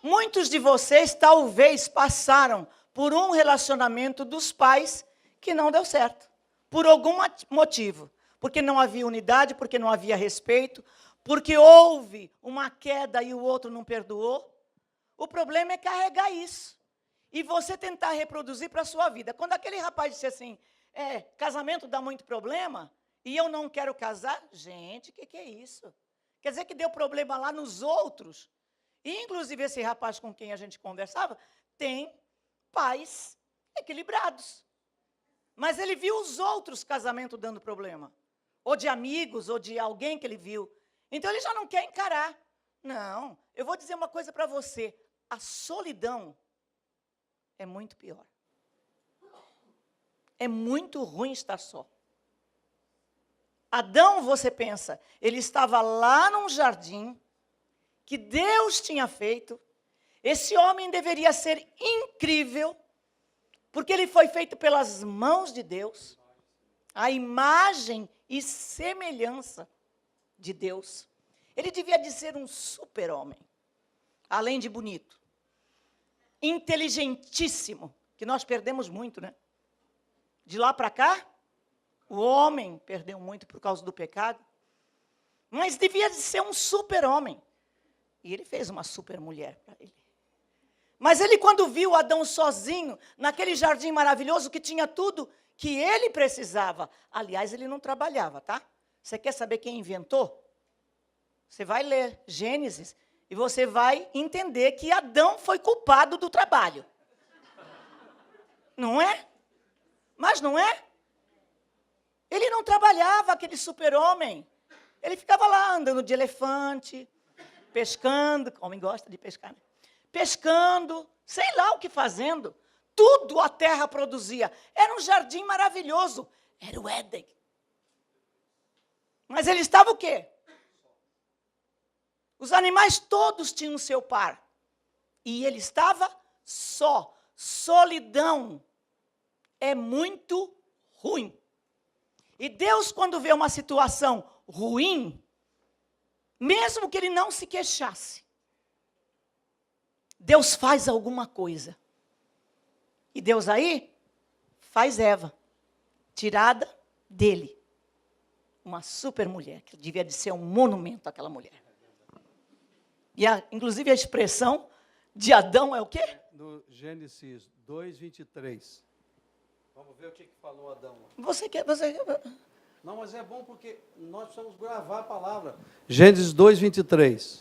muitos de vocês talvez passaram por um relacionamento dos pais que não deu certo. Por algum motivo. Porque não havia unidade, porque não havia respeito, porque houve uma queda e o outro não perdoou. O problema é carregar isso. E você tentar reproduzir para a sua vida. Quando aquele rapaz disse assim, casamento dá muito problema, e eu não quero casar, gente, o que é isso? Quer dizer que deu problema lá nos outros. E, inclusive, esse rapaz com quem a gente conversava tem pais equilibrados. Mas ele viu os outros casamentos dando problema. Ou de amigos, ou de alguém que ele viu. Então, ele já não quer encarar. Não, eu vou dizer uma coisa para você. A solidão é muito pior. É muito ruim estar só. Adão, você pensa, ele estava lá num jardim que Deus tinha feito. Esse homem deveria ser incrível, porque ele foi feito pelas mãos de Deus, a imagem e semelhança de Deus. Ele devia de ser um super-homem, além de bonito. Inteligentíssimo, que nós perdemos muito, né? De lá para cá, o homem perdeu muito por causa do pecado, mas devia de ser um super-homem. E ele fez uma super-mulher para ele. Mas ele, quando viu Adão sozinho, naquele jardim maravilhoso que tinha tudo que ele precisava, aliás, ele não trabalhava, tá? Você quer saber quem inventou? Você vai ler Gênesis e você vai entender que Adão foi culpado do trabalho. Não é? Mas não é? Ele não trabalhava, aquele super-homem. Ele ficava lá andando de elefante, pescando, o homem gosta de pescar, né? Pescando, sei lá o que fazendo. Tudo a terra produzia. Era um jardim maravilhoso. Era o Éden. Mas ele estava o quê? Os animais todos tinham seu par. E ele estava só. Solidão é muito ruim. E Deus, quando vê uma situação ruim, mesmo que ele não se queixasse, Deus faz alguma coisa. E Deus aí faz Eva, tirada dele. Uma super mulher, que devia de ser um monumento aquela mulher. E inclusive a expressão de Adão é o quê? No Gênesis 2:23. Vamos ver o que falou Adão. Você Não, mas é bom porque nós precisamos gravar a palavra. Gênesis 2:23.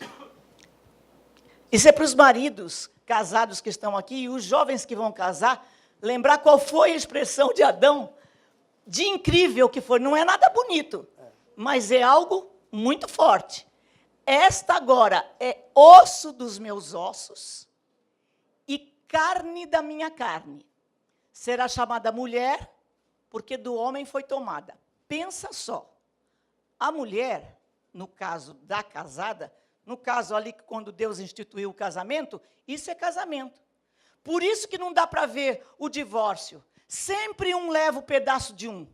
Isso é para os maridos casados que estão aqui e os jovens que vão casar, lembrar qual foi a expressão de Adão, de incrível que foi. Não é nada bonito, mas é algo muito forte. Esta agora é osso dos meus ossos e carne da minha carne. Será chamada mulher, porque do homem foi tomada. Pensa só, a mulher, no caso da casada, no caso ali quando Deus instituiu o casamento, isso é casamento. Por isso que não dá para ver o divórcio. Sempre um leva o pedaço de um.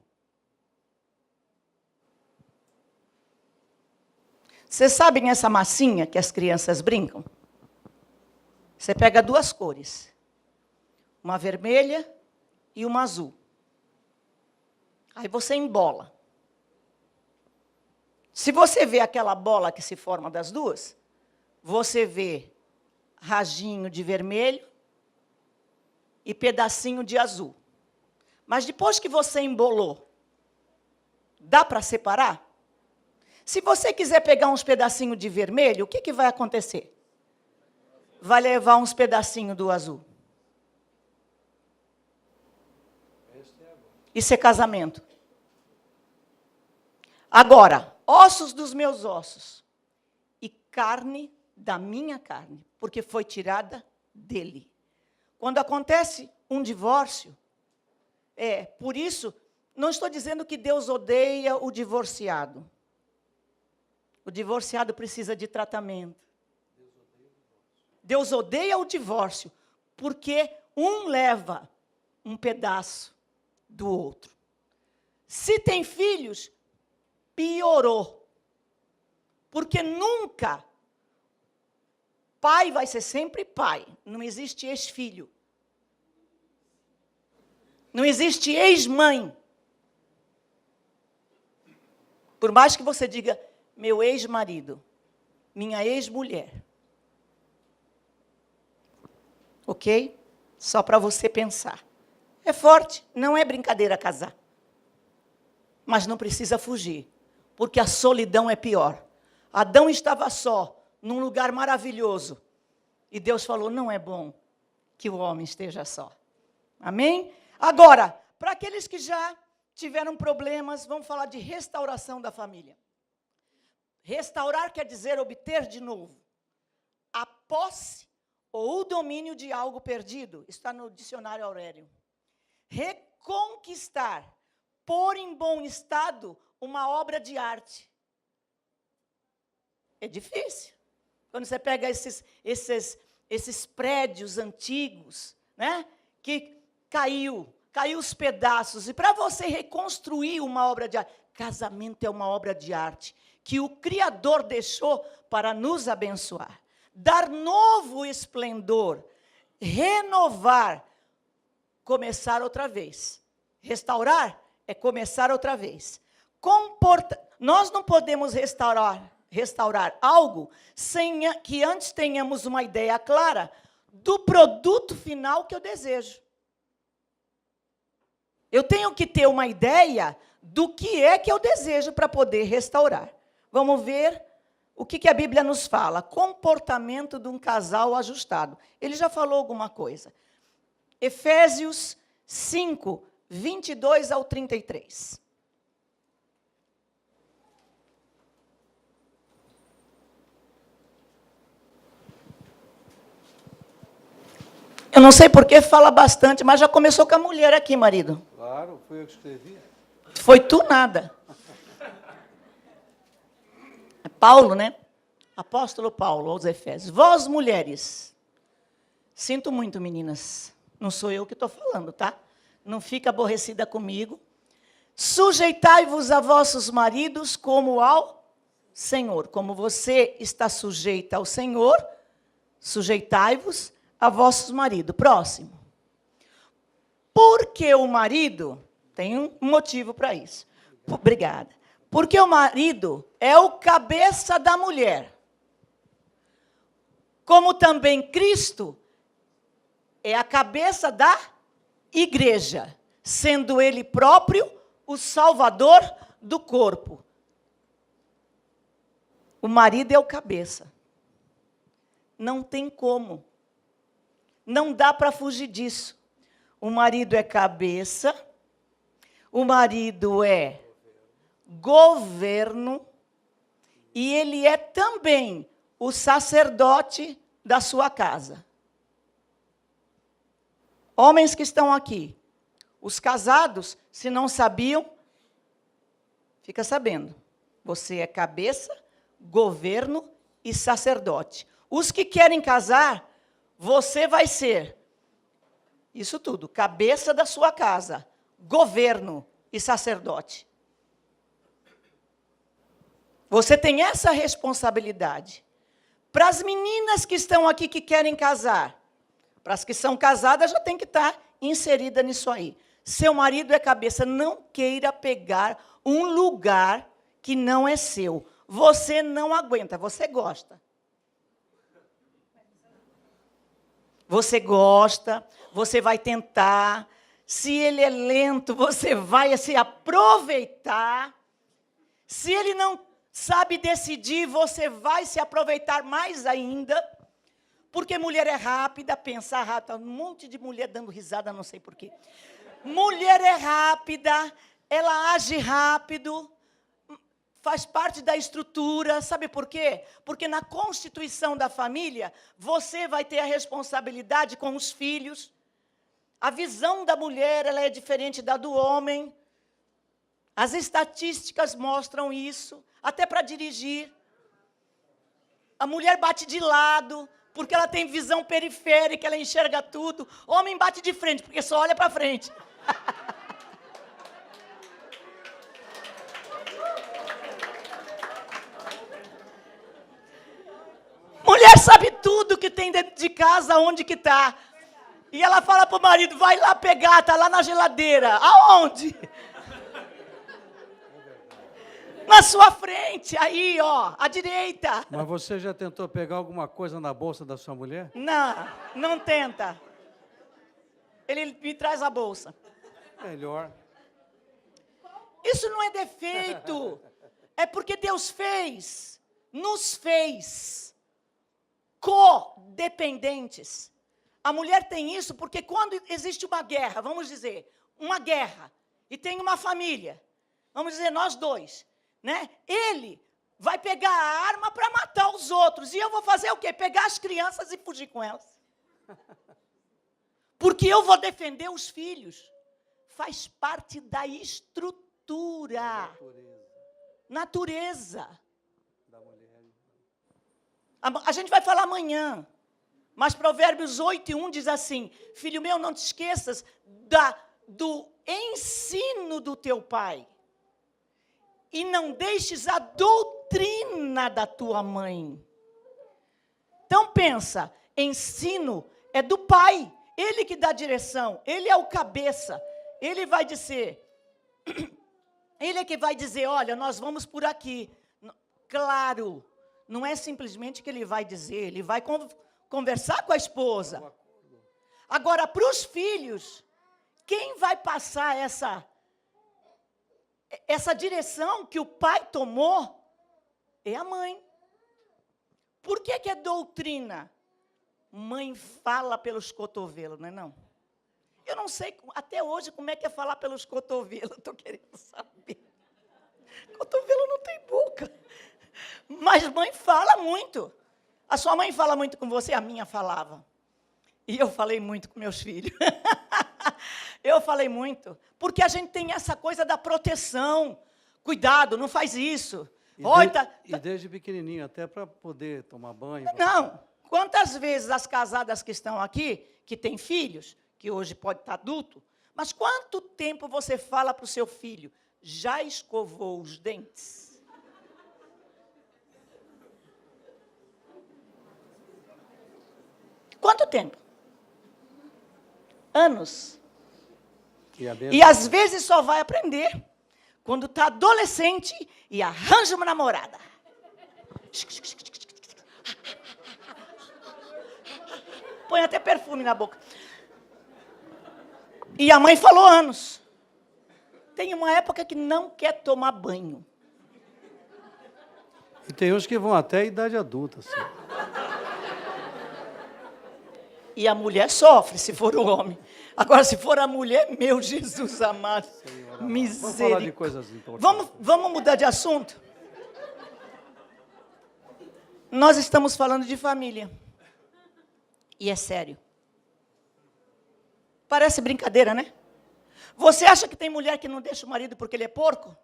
Vocês sabem essa massinha que as crianças brincam? Você pega duas cores, uma vermelha e uma azul. Aí você embola. Se você vê aquela bola que se forma das duas, você vê rajinho de vermelho e pedacinho de azul. Mas depois que você embolou, dá para separar? Se você quiser pegar uns pedacinhos de vermelho, o que vai acontecer? Vai levar uns pedacinhos do azul. Isso é casamento. Agora, ossos dos meus ossos e carne da minha carne, porque foi tirada dele. Quando acontece um divórcio, por isso, não estou dizendo que Deus odeia o divorciado. O divorciado precisa de tratamento. Deus odeia o divórcio, porque um leva um pedaço do outro. Se tem filhos, piorou. Porque nunca pai vai ser sempre pai. Não existe ex-filho. Não existe ex-mãe. Por mais que você diga, meu ex-marido, minha ex-mulher. Ok? Só para você pensar. É forte, não é brincadeira casar. Mas não precisa fugir, porque a solidão é pior. Adão estava só, num lugar maravilhoso. E Deus falou, não é bom que o homem esteja só. Amém? Agora, para aqueles que já tiveram problemas, vamos falar de restauração da família. Restaurar quer dizer obter de novo a posse ou o domínio de algo perdido. Está no dicionário Aurélio. Reconquistar, pôr em bom estado uma obra de arte. É difícil. Quando você pega esses prédios antigos, né, que caiu os pedaços, e para você reconstruir uma obra de arte, casamento é uma obra de arte, que o Criador deixou para nos abençoar. Dar novo esplendor, renovar, começar outra vez. Restaurar é começar outra vez. Nós não podemos restaurar algo sem que antes tenhamos uma ideia clara do produto final que eu desejo. Eu tenho que ter uma ideia do que é que eu desejo para poder restaurar. Vamos ver o que a Bíblia nos fala. Comportamento de um casal ajustado. Ele já falou alguma coisa. Efésios 5, 22 ao 33. Eu não sei por que fala bastante, mas já começou com a mulher aqui, marido. Claro, foi eu que escrevi. Foi tu nada. É Paulo, né? Apóstolo Paulo, aos Efésios. Vós, mulheres, sinto muito, meninas. Não sou eu que estou falando, tá? Não fica aborrecida comigo. Sujeitai-vos a vossos maridos como ao Senhor. Como você está sujeita ao Senhor, sujeitai-vos a vossos maridos. Próximo. Porque o marido, tem um motivo para isso. Obrigada. Porque o marido é o cabeça da mulher. Como também Cristo é a cabeça da igreja, sendo ele próprio o salvador do corpo. O marido é o cabeça. Não tem como. Não dá para fugir disso. O marido é cabeça, o marido é governo, e ele é também o sacerdote da sua casa. Homens que estão aqui, os casados, se não sabiam, fica sabendo. Você é cabeça, governo e sacerdote. Os que querem casar, você vai ser isso tudo, cabeça da sua casa, governo e sacerdote. Você tem essa responsabilidade. Para as meninas que estão aqui que querem casar, para as que são casadas já tem que estar inserida nisso aí. Seu marido é cabeça, não queira pegar um lugar que não é seu. Você não aguenta, você gosta. Você gosta, você vai tentar. Se ele é lento, você vai se aproveitar. Se ele não sabe decidir, você vai se aproveitar mais ainda. Porque mulher é rápida, pensa rápido. Um monte de mulher dando risada, não sei porquê. Mulher é rápida, ela age rápido. Faz parte da estrutura, sabe por quê? Porque na constituição da família, você vai ter a responsabilidade com os filhos. A visão da mulher, ela é diferente da do homem. As estatísticas mostram isso, até para dirigir. A mulher bate de lado, Porque ela tem visão periférica, ela enxerga tudo. Homem bate de frente, porque só olha para frente. Mulher sabe tudo que tem dentro de casa, onde que está. E ela fala para o marido, vai lá pegar, está lá na geladeira. Aonde? Na sua frente, aí, ó, à direita. Mas você já tentou pegar alguma coisa na bolsa da sua mulher? Não, não tenta. Ele me traz a bolsa. Melhor. Isso não é defeito. É porque Deus fez, nos fez codependentes. A mulher tem isso porque quando existe uma guerra, vamos dizer, uma guerra, e tem uma família, vamos dizer, nós dois, né? Ele vai pegar a arma para matar os outros, e eu vou fazer o quê? Pegar as crianças e fugir com elas. Porque eu vou defender os filhos. Faz parte da estrutura. Natureza. Da mulher. A gente vai falar amanhã. Mas Provérbios 8:1 diz assim: filho meu, não te esqueças do ensino do teu pai. E não deixes a doutrina da tua mãe. Então pensa, ensino é do pai. Ele que dá direção, ele é o cabeça. Ele vai dizer, ele é que vai dizer, olha, nós vamos por aqui. Claro, não é simplesmente que ele vai dizer, ele vai conversar com a esposa. Agora, para os filhos, quem vai passar essa direção que o pai tomou é a mãe. Por que é doutrina? Mãe fala pelos cotovelos, não é não? Eu não sei até hoje como é que é falar pelos cotovelos, estou querendo saber. Cotovelo não tem boca. Mas mãe fala muito. A sua mãe fala muito com você? A minha falava. E eu falei muito com meus filhos. Eu falei muito. Porque a gente tem essa coisa da proteção. Cuidado, não faz isso. E desde pequenininho, até para poder tomar banho. Não. Quantas vezes as casadas que estão aqui, que têm filhos, que hoje pode estar adulto, mas quanto tempo você fala para o seu filho, já escovou os dentes? Quanto tempo? Anos. E às vezes só vai aprender quando está adolescente e arranja uma namorada. Põe até perfume na boca. E a mãe falou anos. Tem uma época que não quer tomar banho. E tem uns que vão até a idade adulta. Assim. E a mulher sofre, se for o homem. Agora, se for a mulher, meu Jesus amado, misericórdia. Vamos falar de coisas importantes. Vamos mudar de assunto? Nós estamos falando de família. E é sério. Parece brincadeira, né? Você acha que tem mulher que não deixa o marido porque ele é porco?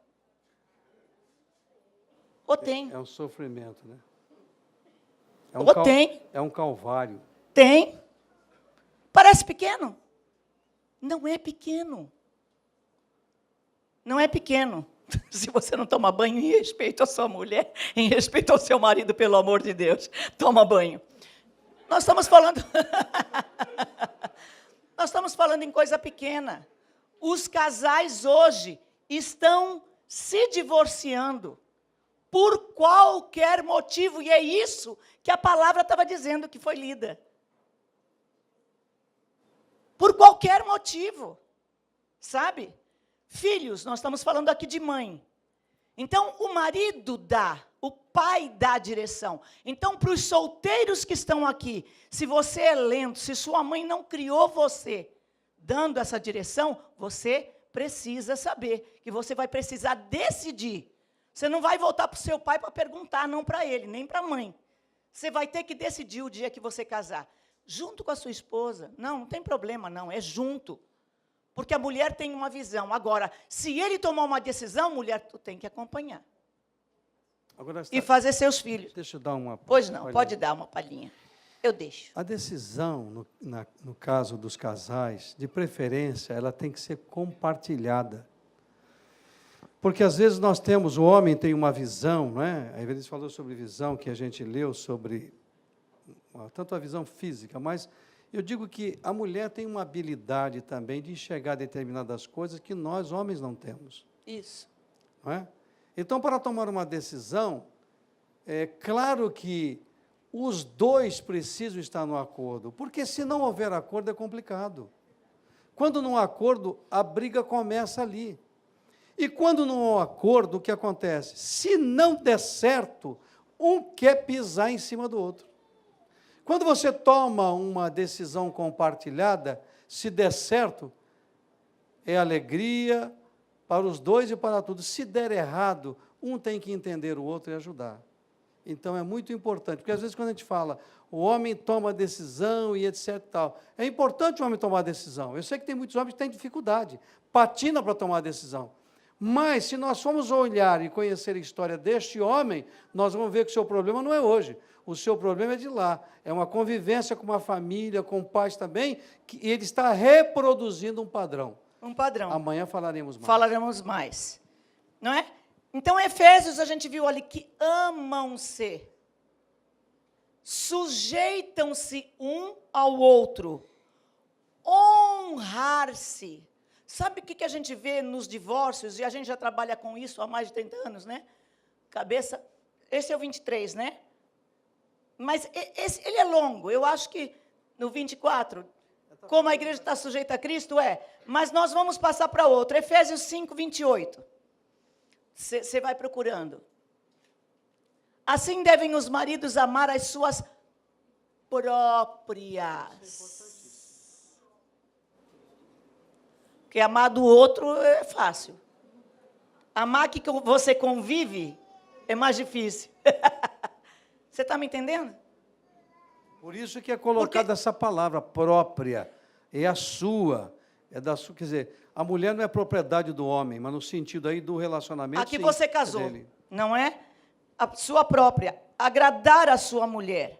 Ou tem? É um sofrimento, né? Ou tem? É um calvário. Tem. Parece pequeno? Não é pequeno. Não é pequeno. Se você não toma banho em respeito à sua mulher, em respeito ao seu marido, pelo amor de Deus, toma banho. Nós estamos falando... Nós estamos falando em coisa pequena. Os casais hoje estão se divorciando por qualquer motivo, e é isso que a palavra estava dizendo que foi lida. Por qualquer motivo, sabe? Filhos, nós estamos falando aqui de mãe. Então, o marido dá, o pai dá a direção. Então, para os solteiros que estão aqui, se você é lento, se sua mãe não criou você dando essa direção, você precisa saber que você vai precisar decidir. Você não vai voltar para o seu pai para perguntar, não para ele, nem para a mãe. Você vai ter que decidir o dia que você casar. Junto com a sua esposa. Não tem problema, não, é junto. Porque a mulher tem uma visão. Agora, se ele tomar uma decisão, mulher, tu tem que acompanhar. Agora, e fazer seus filhos. Deixa eu dar uma... Pois não, pode dar uma palhinha. eu deixo. A decisão, no caso dos casais, de preferência, ela tem que ser compartilhada. Porque, às vezes, nós temos, o homem tem uma visão, não é? A Evelise falou sobre visão, que a gente leu sobre, tanto a visão física, mas eu digo que a mulher tem uma habilidade também de enxergar determinadas coisas que nós, homens, não temos. Isso. Não é? Então, para tomar uma decisão, é claro que os dois precisam estar no acordo, porque se não houver acordo é complicado. Quando não há acordo, a briga começa ali. E quando não há acordo, o que acontece? Se não der certo, um quer pisar em cima do outro. Quando você toma uma decisão compartilhada, se der certo, é alegria para os dois e para tudo. Se der errado, um tem que entender o outro e ajudar. Então, é muito importante, porque às vezes quando a gente fala, o homem toma decisão e etc. Tal, é importante o homem tomar decisão. Eu sei que tem muitos homens que têm dificuldade, patina para tomar decisão. Mas, se nós formos olhar e conhecer a história deste homem, nós vamos ver que o seu problema não é hoje. O seu problema é de lá. É uma convivência com uma família, com pais também, que ele está reproduzindo um padrão. Um padrão. Amanhã falaremos mais. Falaremos mais. Não é? Então, Efésios, a gente viu ali que amam-se, sujeitam-se um ao outro, honrar-se. Sabe o que a gente vê nos divórcios, e a gente já trabalha com isso há mais de 30 anos, né? Cabeça, esse é o 23, né? Mas ele é longo, eu acho que no 24, como a igreja está sujeita a Cristo, mas nós vamos passar para outro, Efésios 5, 28. Você vai procurando. Assim devem os maridos amar as suas próprias. Porque amar do outro é fácil. Amar que você convive é mais difícil. Você está me entendendo? Por isso que é colocada essa palavra, própria. É a sua. É da sua. Quer dizer, a mulher não é propriedade do homem, mas no sentido aí do relacionamento. Aqui sim, você casou, é dele. não é? A sua própria. Agradar a sua mulher.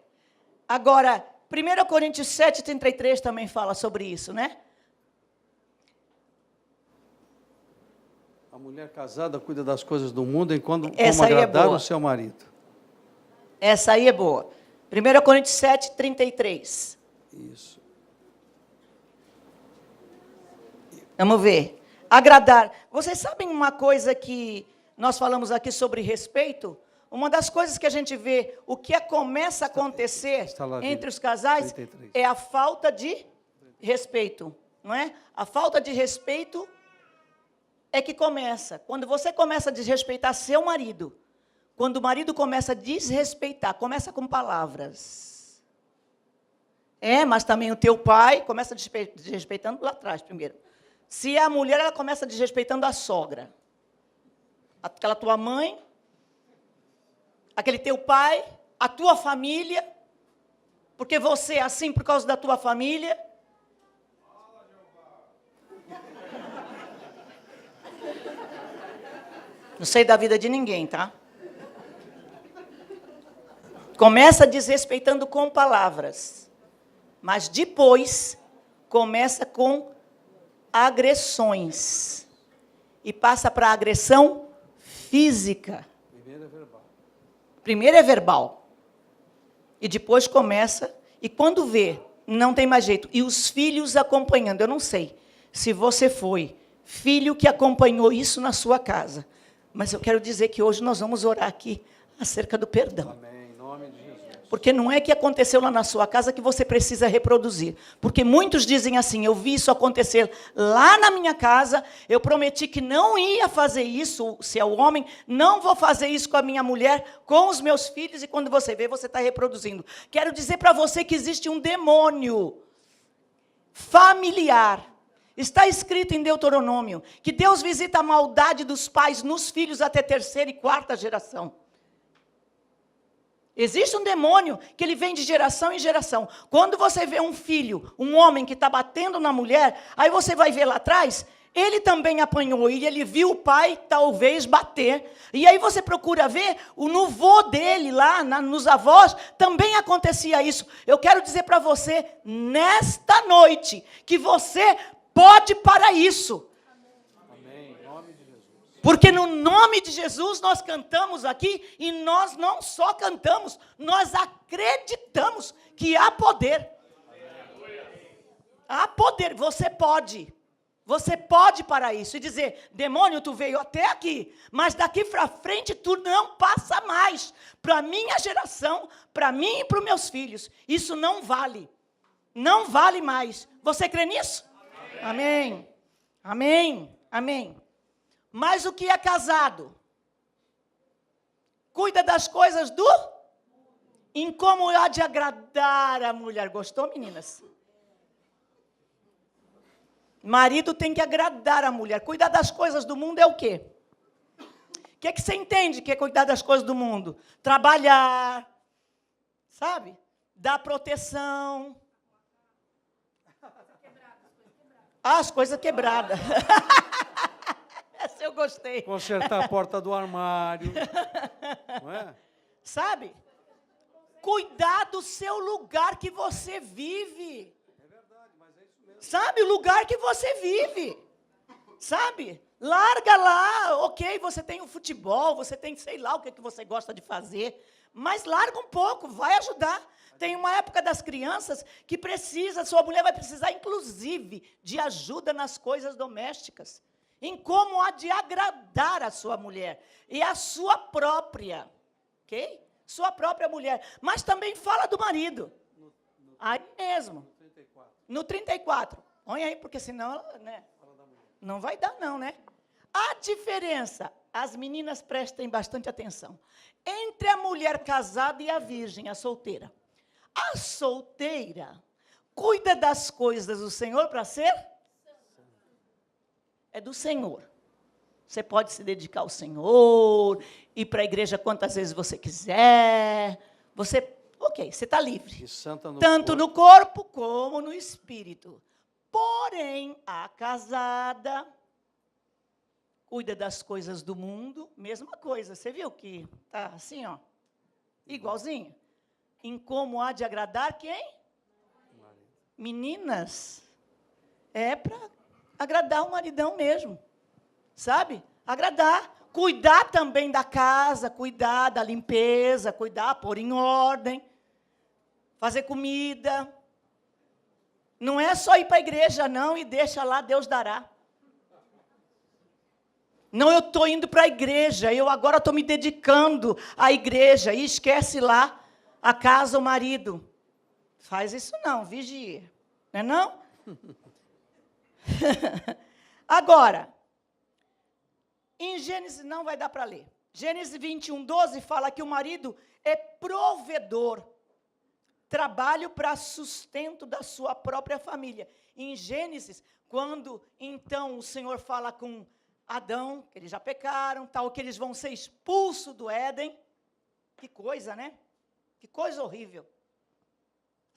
Agora, 1 Coríntios 7, 33 também fala sobre isso, né? A mulher casada cuida das coisas do mundo enquanto como Essa aí é agradar boa. o seu marido. Essa aí é boa. 1 Coríntios 7, 33. Isso. Vamos ver. Agradar. Vocês sabem uma coisa que nós falamos aqui sobre respeito? Uma das coisas que a gente vê, o que começa a acontecer entre os casais 33. é a falta de respeito, não é? A falta de respeito é que começa. Quando você começa a desrespeitar seu marido, quando o marido começa a desrespeitar, começa com palavras. Mas também o teu pai começa desrespeitando lá atrás primeiro. Se é a mulher, ela começa desrespeitando a sogra. Aquela tua mãe, aquele teu pai, a tua família, porque você é assim por causa da tua família. Não sei da vida de ninguém, tá? Começa desrespeitando com palavras, mas depois começa com agressões e passa para a agressão física. Primeiro é verbal. Primeiro é verbal. E depois começa, e quando vê, não tem mais jeito. E os filhos acompanhando. Eu não sei se você foi filho que acompanhou isso na sua casa. Mas eu quero dizer que hoje nós vamos orar aqui acerca do perdão. Amém. Em nome de Jesus. Porque não é que aconteceu lá na sua casa que você precisa reproduzir. Porque muitos dizem assim, eu vi isso acontecer lá na minha casa, eu prometi que não ia fazer isso, se é o homem, não vou fazer isso com a minha mulher, com os meus filhos, e quando você vê, você está reproduzindo. Quero dizer para você que existe um demônio familiar. Está escrito em Deuteronômio que Deus visita a maldade dos pais nos filhos até 3ª e 4ª geração. Existe um demônio que ele vem de geração em geração. Quando você vê um filho, um homem que está batendo na mulher, aí você vai ver lá atrás, ele também apanhou e ele viu o pai talvez bater. E aí você procura ver, no vô dele lá, nos avós, também acontecia isso. Eu quero dizer para você, nesta noite, que você pode parar isso. Amém. Em nome de Jesus. Porque no nome de Jesus nós cantamos aqui e nós não só cantamos, nós acreditamos que há poder. Há poder, você pode. Você pode parar isso e dizer, demônio, tu veio até aqui, mas daqui para frente tu não passa mais. Para a minha geração, para mim e para os meus filhos. Isso não vale. Não vale mais. Você crê nisso? Amém. Amém. Amém. Mas o que é casado? Cuida das coisas do... Em como há de agradar a mulher. Gostou, meninas? Marido tem que agradar a mulher. Cuidar das coisas do mundo é o quê? O que você entende que é cuidar das coisas do mundo? Trabalhar, sabe? Dar proteção. As coisas quebradas. Essa eu gostei. Consertar a porta do armário. Não é? Sabe? Cuidar do seu lugar que você vive. Sabe, o lugar que você vive, sabe? Larga lá, ok, você tem o futebol, você tem, sei lá, o que você gosta de fazer, mas larga um pouco, vai ajudar. Tem uma época das crianças que precisa, sua mulher vai precisar, inclusive, de ajuda nas coisas domésticas, em como há de agradar a sua mulher, e a sua própria, ok? Sua própria mulher, mas também fala do marido, aí mesmo. No 34. Põe aí, porque senão, né, não vai dar não, né? A diferença, as meninas prestem bastante atenção, entre a mulher casada e a virgem, a solteira. A solteira cuida das coisas do Senhor para ser? É do Senhor. Você pode se dedicar ao Senhor, ir para a igreja quantas vezes você quiser, você... Ok, você está livre. Tanto no corpo como no espírito. Porém, a casada cuida das coisas do mundo, mesma coisa. Você viu que está assim, ó, igualzinho? Em como há de agradar quem? Meninas, é para agradar o maridão mesmo, sabe? Agradar. Cuidar também da casa, cuidar da limpeza, cuidar, pôr em ordem, fazer comida. Não é só ir para a igreja, não, e deixa lá, Deus dará. Não, eu estou indo para a igreja, eu agora estou me dedicando à igreja, e esquece lá a casa, o marido. Faz isso não, vigia. Não é não? Agora... Em Gênesis, não vai dar para ler. Gênesis 21, 12 fala que o marido é provedor. Trabalho para sustento da sua própria família. Em Gênesis, quando então o Senhor fala com Adão, que eles já pecaram, tal, que eles vão ser expulsos do Éden. Que coisa, né? Que coisa horrível.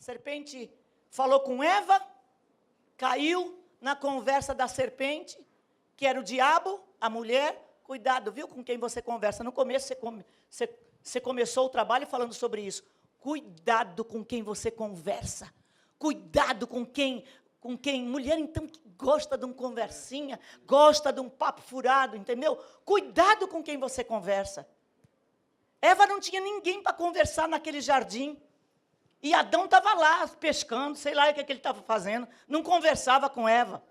A serpente falou com Eva, caiu na conversa da serpente, que era o diabo. A mulher, cuidado, viu, com quem você conversa. No começo, você começou o trabalho falando sobre isso. Cuidado com quem você conversa. Cuidado com quem... Mulher, então, que gosta de um conversinha, gosta de um papo furado, entendeu? Cuidado com quem você conversa. Eva não tinha ninguém para conversar naquele jardim. E Adão estava lá, pescando, sei lá o que ele estava fazendo. Não conversava com Eva.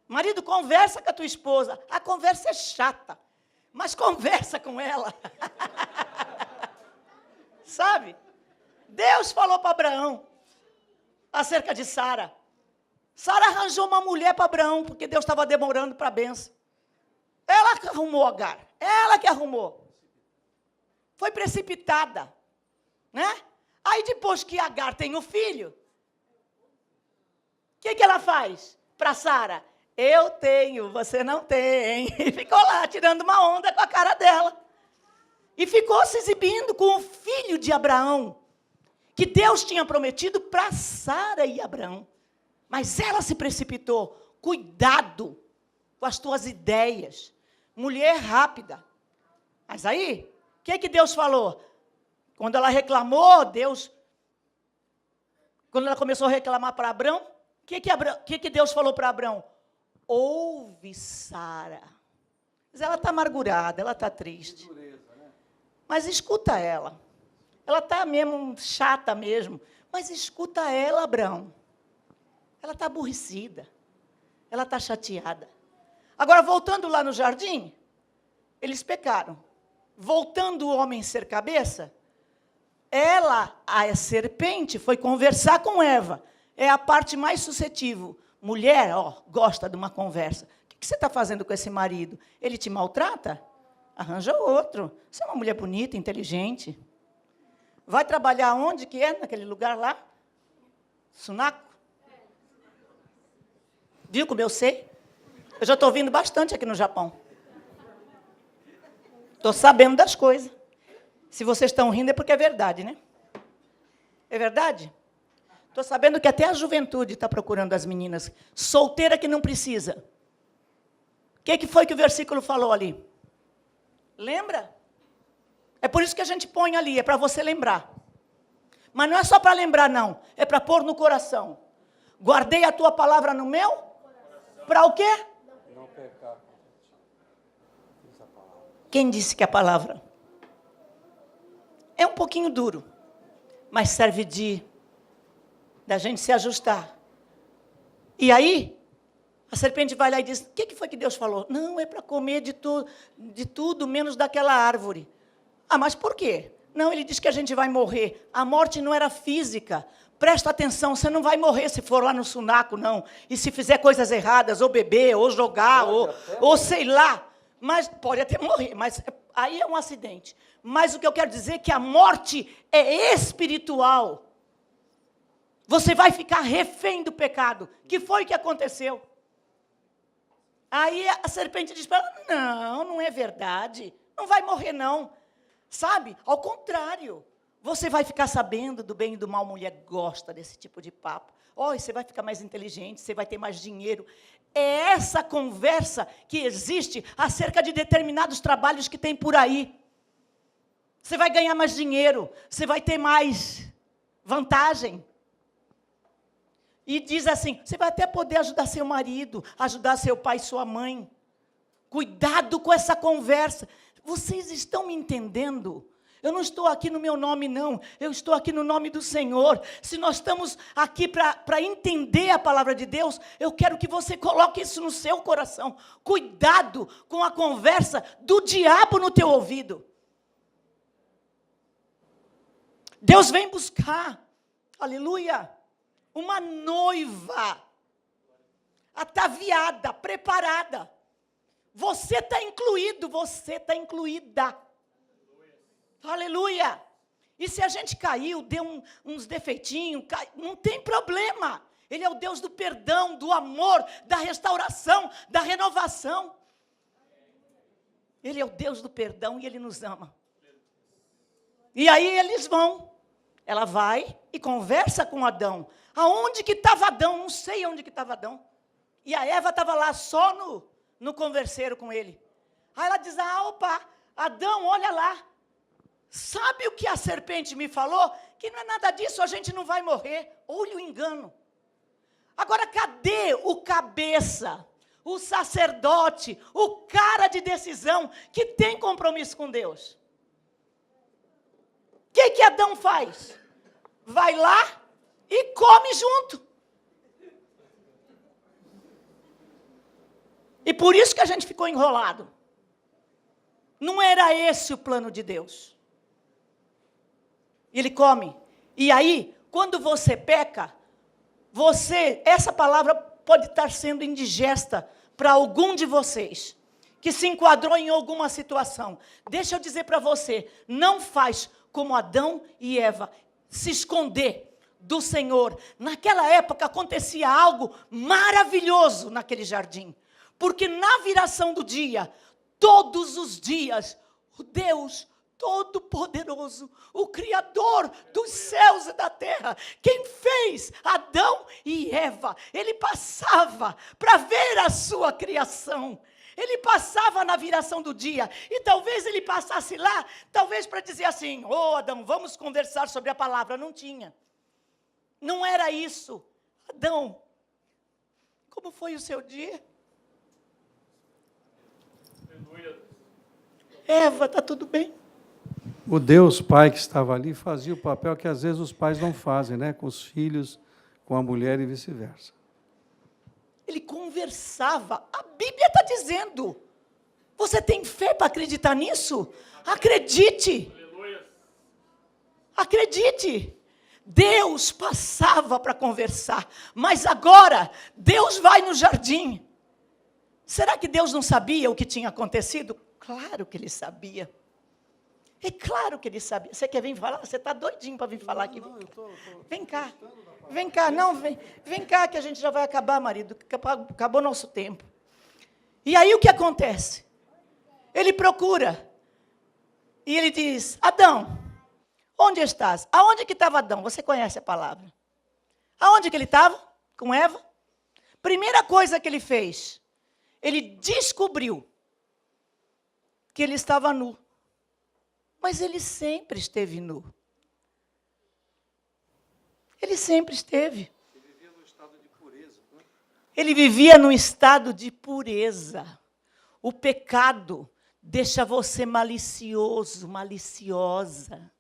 Marido, conversa com a tua esposa. A conversa é chata, mas conversa com ela. Sabe? Deus falou para Abraão acerca de Sara. Sara arranjou uma mulher para Abraão, porque Deus estava demorando para a bênção. Ela que arrumou Agar. Ela que arrumou. Foi precipitada. Né? Aí depois que Agar tem o filho, o que ela faz para Sara? Eu tenho, você não tem. E ficou lá, tirando uma onda com a cara dela. E ficou se exibindo com o filho de Abraão, que Deus tinha prometido para Sara e Abraão. Mas ela se precipitou. Cuidado com as tuas ideias. Mulher rápida. Mas aí, o que Deus falou? Quando ela reclamou, quando ela começou a reclamar para Abrão, o que Deus falou para Abrão? Ouve, Sara. Mas ela está amargurada, ela está triste. Mas escuta ela. Ela está mesmo chata mesmo. Mas escuta ela, Abrão. Ela está aborrecida. Ela está chateada. Agora, voltando lá no jardim, eles pecaram. Voltando o homem ser cabeça, a serpente, foi conversar com Eva. É a parte mais suscetível. Mulher, gosta de uma conversa. O que você está fazendo com esse marido? Ele te maltrata? Arranja outro. Você é uma mulher bonita, inteligente. Vai trabalhar onde que é, naquele lugar lá? Sunaco? Viu como eu sei? Eu já estou ouvindo bastante aqui no Japão. Estou sabendo das coisas. Se vocês estão rindo é porque é verdade, né? É verdade? Estou sabendo que até a juventude está procurando as meninas. Solteira que não precisa. O que foi que o versículo falou ali? Lembra? É por isso que a gente põe ali, é para você lembrar. Mas não é só para lembrar, não. É para pôr no coração. Guardei a tua palavra no meu? Para o quê? Não pecar. Quem disse que a palavra é um pouquinho duro, mas serve da gente se ajustar. E aí, a serpente vai lá e diz, o que foi que Deus falou? Não, é para comer de tudo, menos daquela árvore. Ah, mas por quê? Não, ele diz que a gente vai morrer. A morte não era física. Presta atenção, você não vai morrer se for lá no sunaco, não. E se fizer coisas erradas, ou beber, ou jogar, ou sei lá. Mas pode até morrer, mas aí é um acidente. Mas o que eu quero dizer é que a morte é espiritual. Você vai ficar refém do pecado. Que foi que aconteceu? Aí a serpente diz para ela, não é verdade. Não vai morrer, não. Sabe? Ao contrário. Você vai ficar sabendo do bem e do mal. Mulher gosta desse tipo de papo. Você vai ficar mais inteligente, você vai ter mais dinheiro. É essa conversa que existe acerca de determinados trabalhos que tem por aí. Você vai ganhar mais dinheiro, você vai ter mais vantagem. E diz assim, você vai até poder ajudar seu marido, ajudar seu pai e sua mãe. Cuidado com essa conversa. Vocês estão me entendendo? Eu não estou aqui no meu nome, não. Eu estou aqui no nome do Senhor. Se nós estamos aqui para entender a palavra de Deus, eu quero que você coloque isso no seu coração. Cuidado com a conversa do diabo no teu ouvido. Deus vem buscar, aleluia, uma noiva ataviada, preparada. Você está incluído, você está incluída. Aleluia! E se a gente caiu, deu uns defeitinhos, não tem problema. Ele é o Deus do perdão, do amor, da restauração, da renovação. Ele é o Deus do perdão e Ele nos ama. E aí eles vão. Ela vai e conversa com Adão. Aonde que estava Adão? Não sei onde que estava Adão. E a Eva estava lá só no converseiro com ele. Aí ela diz, opa, Adão, olha lá. Sabe o que a serpente me falou? Que não é nada disso, a gente não vai morrer. Olha o engano. Agora, cadê o cabeça, o sacerdote, o cara de decisão que tem compromisso com Deus? O que Adão faz? Vai lá e come junto. E por isso que a gente ficou enrolado. Não era esse o plano de Deus. Ele come. E aí, quando você peca, essa palavra pode estar sendo indigesta para algum de vocês, que se enquadrou em alguma situação. Deixa eu dizer para você, não faz como Adão e Eva, se esconder do Senhor. Naquela época acontecia algo maravilhoso naquele jardim, porque na viração do dia, todos os dias, o Deus Todo-Poderoso, o Criador dos céus e da terra, quem fez Adão e Eva, ele passava para ver a sua criação. Ele passava na viração do dia. E talvez ele passasse lá, talvez para dizer assim, Adão, vamos conversar sobre a palavra. Não tinha. Não era isso. Adão, como foi o seu dia? Eva, está tudo bem? O Deus Pai que estava ali fazia o papel que às vezes os pais não fazem, né? Com os filhos, com a mulher e vice-versa. Ele conversava. A Bíblia está dizendo. Você tem fé para acreditar nisso? Acredite. Acredite. Deus passava para conversar. Mas agora, Deus vai no jardim. Será que Deus não sabia o que tinha acontecido? Claro que ele sabia. É claro que ele sabia. Você quer vir falar? Você está doidinho para vir falar aqui. Vem cá. Vem cá, não, vem cá que a gente já vai acabar, marido. Acabou nosso tempo. E aí o que acontece? Ele procura. E ele diz, Adão, onde estás? Aonde que estava Adão? Você conhece a palavra. Aonde que ele estava? Com Eva? Primeira coisa que ele fez, ele descobriu que ele estava nu. Mas ele sempre esteve nu. Ele sempre esteve. Ele vivia no estado de pureza. Né? Ele vivia no estado de pureza. O pecado deixa você malicioso, maliciosa.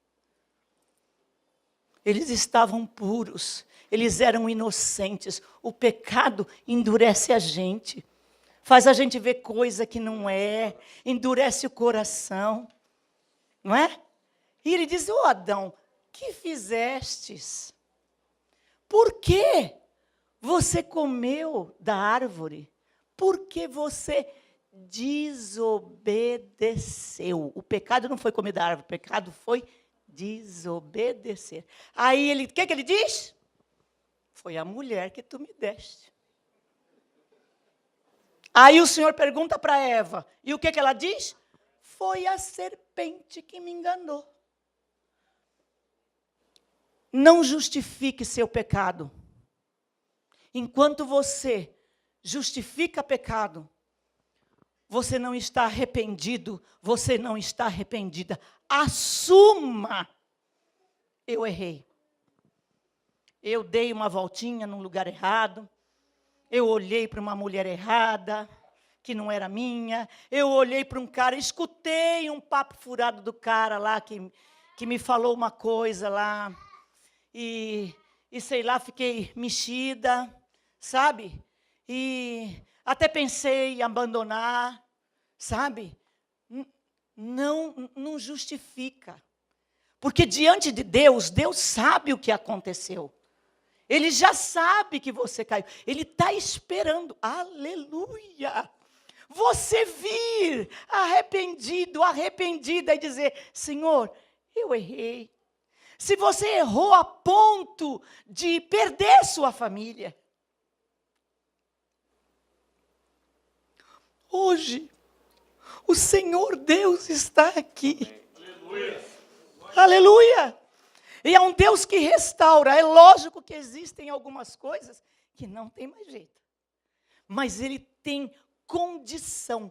Eles estavam puros. Eles eram inocentes. O pecado endurece a gente. Faz a gente ver coisa que não é. Endurece o coração. Não é? E ele diz, Adão, que fizestes? Por que você comeu da árvore? Por que você desobedeceu? O pecado não foi comer da árvore, o pecado foi desobedecer. Aí ele, o que ele diz? Foi a mulher que tu me deste. Aí o Senhor pergunta para Eva, e o que ela diz? Foi a serpente que me enganou. Não justifique seu pecado. Enquanto você justifica pecado, você não está arrependido, você não está arrependida. Assuma, eu errei. Eu dei uma voltinha num lugar errado, eu olhei para uma mulher errada, que não era minha, eu olhei para um cara, escutei um papo furado do cara lá, que me falou uma coisa lá, e sei lá, fiquei mexida, sabe? E até pensei em abandonar, sabe? Não justifica. Porque diante de Deus, Deus sabe o que aconteceu. Ele já sabe que você caiu. Ele está esperando. Aleluia! Você vir arrependido, arrependida e dizer, Senhor, eu errei. Se você errou a ponto de perder sua família. Hoje, o Senhor Deus está aqui. Aleluia! Aleluia! E é um Deus que restaura. É lógico que existem algumas coisas que não tem mais jeito. Mas Ele tem condição,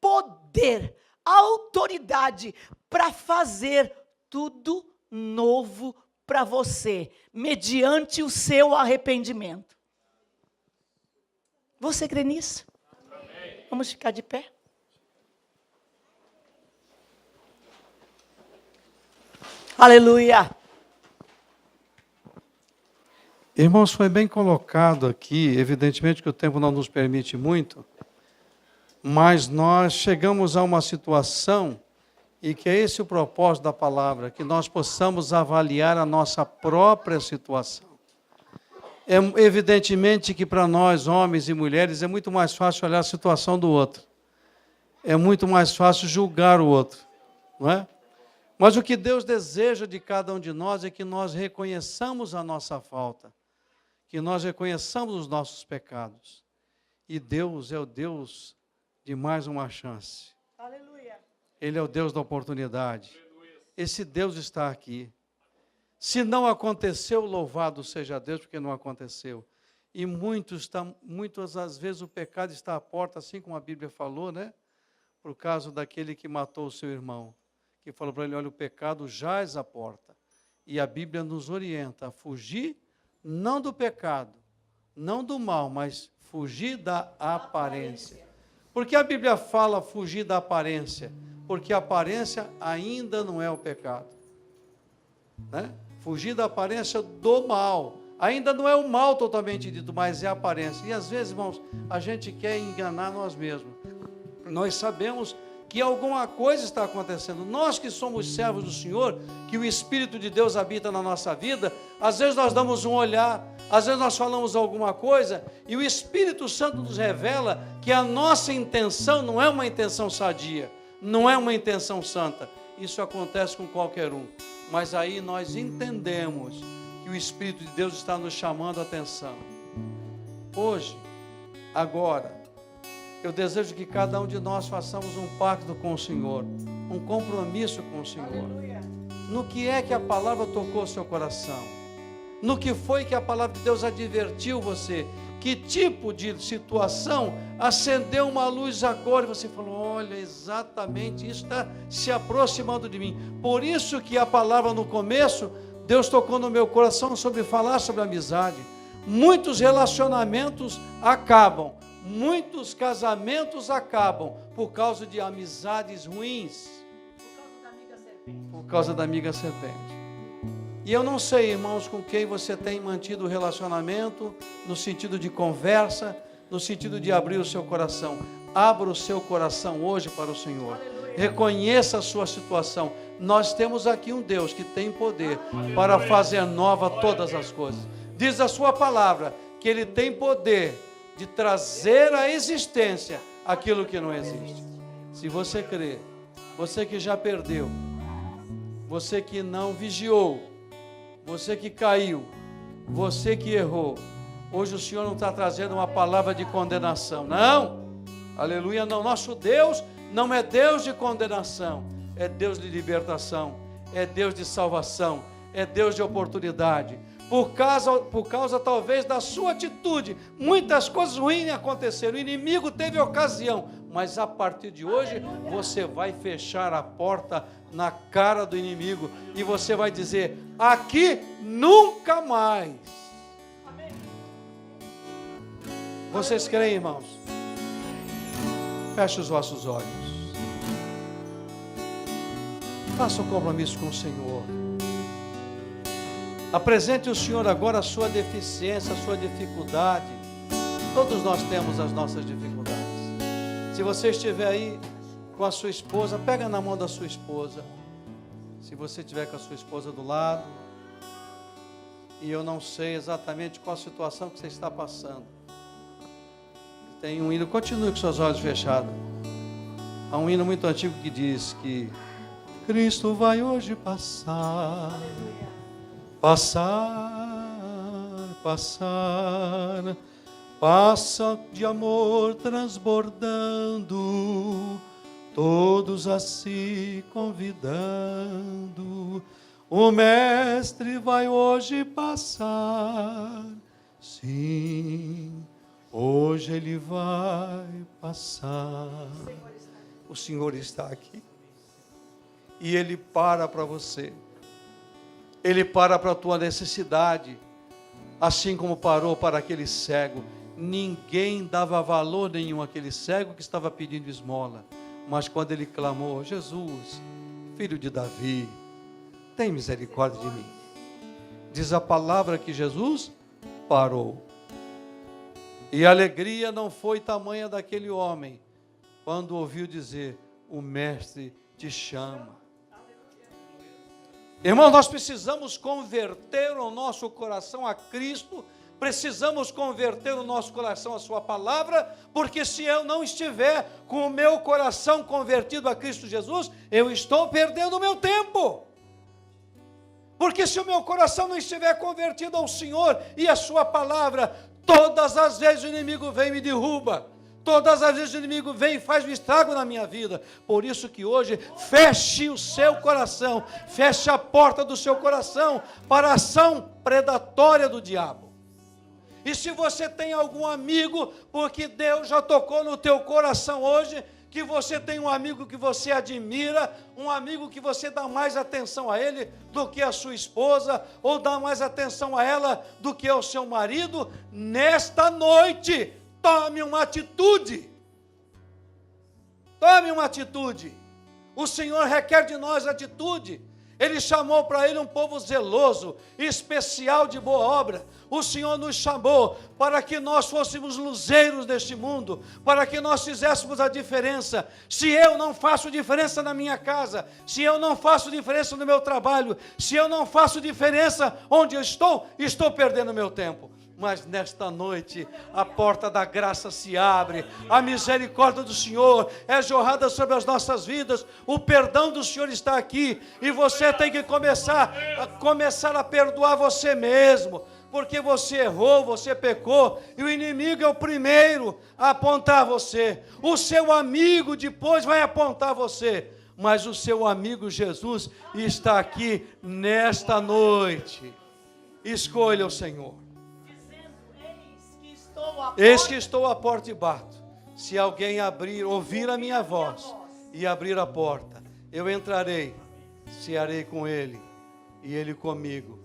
poder, autoridade para fazer tudo novo para você, mediante o seu arrependimento. Você crê nisso? Amém. Vamos ficar de pé? Aleluia! Irmãos, foi bem colocado aqui, evidentemente que o tempo não nos permite muito, mas nós chegamos a uma situação, e que é esse o propósito da palavra, que nós possamos avaliar a nossa própria situação. É evidentemente que para nós, homens e mulheres, é muito mais fácil olhar a situação do outro. É muito mais fácil julgar o outro, não é? Mas o que Deus deseja de cada um de nós é que nós reconheçamos a nossa falta, que nós reconheçamos os nossos pecados. E Deus é o Deus de mais uma chance. Aleluia. Ele é o Deus da oportunidade. Esse Deus está aqui. Se não aconteceu, louvado seja Deus, porque não aconteceu. E muitas às vezes o pecado está à porta, assim como a Bíblia falou, né? Por causa daquele que matou o seu irmão, que falou para ele, olha, o pecado jaz à porta. E a Bíblia nos orienta a fugir, não do pecado, não do mal, mas fugir da aparência. Por que a Bíblia fala fugir da aparência? Porque a aparência ainda não é o pecado. Né? Fugir da aparência do mal. Ainda não é o mal totalmente dito, mas é a aparência. E às vezes, irmãos, a gente quer enganar nós mesmos. Nós sabemos que alguma coisa está acontecendo. Nós que somos servos do Senhor, que o Espírito de Deus habita na nossa vida, às vezes nós damos um olhar, às vezes nós falamos alguma coisa, e o Espírito Santo nos revela que a nossa intenção não é uma intenção sadia, não é uma intenção santa. Isso acontece com qualquer um. Mas aí nós entendemos que o Espírito de Deus está nos chamando a atenção. Hoje, agora, eu desejo que cada um de nós façamos um pacto com o Senhor, um compromisso com o Senhor. Aleluia. No que é que a palavra tocou o seu coração? No que foi que a palavra de Deus advertiu você? Que tipo de situação acendeu uma luz agora e você falou, olha, exatamente isso está se aproximando de mim. Por isso que a palavra no começo, Deus tocou no meu coração sobre falar sobre amizade. Muitos relacionamentos acabam. Muitos casamentos acabam por causa de amizades ruins. Por causa da amiga serpente. E eu não sei, irmãos, com quem você tem mantido o relacionamento, no sentido de conversa, no sentido de abrir o seu coração. Abra o seu coração hoje para o Senhor. Aleluia. Reconheça a sua situação. Nós temos aqui um Deus que tem poder para fazer nova todas as coisas. Diz a sua palavra que Ele tem poder de trazer à existência aquilo que não existe. Se você crê, você que já perdeu, você que não vigiou, você que caiu, você que errou, hoje o Senhor não está trazendo uma palavra de condenação, não, aleluia, não, nosso Deus não é Deus de condenação, é Deus de libertação, é Deus de salvação, é Deus de oportunidade. Por causa talvez da sua atitude, muitas coisas ruins aconteceram, o inimigo teve ocasião, mas a partir de hoje você vai fechar a porta na cara do inimigo e você vai dizer, aqui nunca mais. Vocês creem, irmãos? Feche os vossos olhos. Faça um compromisso com o Senhor. Apresente ao Senhor agora a sua deficiência, a sua dificuldade. Todos nós temos as nossas dificuldades. Se você estiver aí com a sua esposa, pega na mão da sua esposa. Se você estiver com a sua esposa do lado, e eu não sei exatamente qual a situação que você está passando. Tem um hino, continue com seus olhos fechados. Há um hino muito antigo que diz que Cristo vai hoje passar. Passa de amor transbordando, todos a se convidando. O Mestre vai hoje passar, sim, hoje Ele vai passar. O Senhor está aqui e Ele para você. Ele para a tua necessidade, assim como parou para aquele cego. Ninguém dava valor nenhum àquele cego que estava pedindo esmola. Mas quando ele clamou, Jesus, filho de Davi, tem misericórdia de mim. Diz a palavra que Jesus parou. E a alegria não foi tamanha daquele homem, quando ouviu dizer, o Mestre te chama. Irmão, nós precisamos converter o nosso coração a Cristo, precisamos converter o nosso coração à sua palavra, porque se eu não estiver com o meu coração convertido a Cristo Jesus, eu estou perdendo o meu tempo. Porque se o meu coração não estiver convertido ao Senhor e à sua palavra, todas as vezes o inimigo vem e me derruba. Todas as vezes o inimigo vem e faz um estrago na minha vida. Por isso que hoje, feche o seu coração, feche a porta do seu coração para a ação predatória do diabo. E se você tem algum amigo, porque Deus já tocou no teu coração hoje, que você tem um amigo que você admira, um amigo que você dá mais atenção a ele do que a sua esposa, ou dá mais atenção a ela do que ao seu marido, nesta noite, tome uma atitude. Tome uma atitude. O Senhor requer de nós atitude. Ele chamou para ele um povo zeloso, especial de boa obra. O Senhor nos chamou para que nós fôssemos luzeiros deste mundo, para que nós fizéssemos a diferença. Se eu não faço diferença na minha casa, se eu não faço diferença no meu trabalho, se eu não faço diferença onde eu estou perdendo meu tempo. Mas nesta noite, a porta da graça se abre, a misericórdia do Senhor é jorrada sobre as nossas vidas, o perdão do Senhor está aqui, e você tem que começar a perdoar você mesmo, porque você errou, você pecou, e o inimigo é o primeiro a apontar você, o seu amigo depois vai apontar você, mas o seu amigo Jesus está aqui nesta noite. Escolha o Senhor. Eis que estou à porta e bato. Se alguém ouvir a minha voz e abrir a porta, eu entrarei, cearei com ele e ele comigo.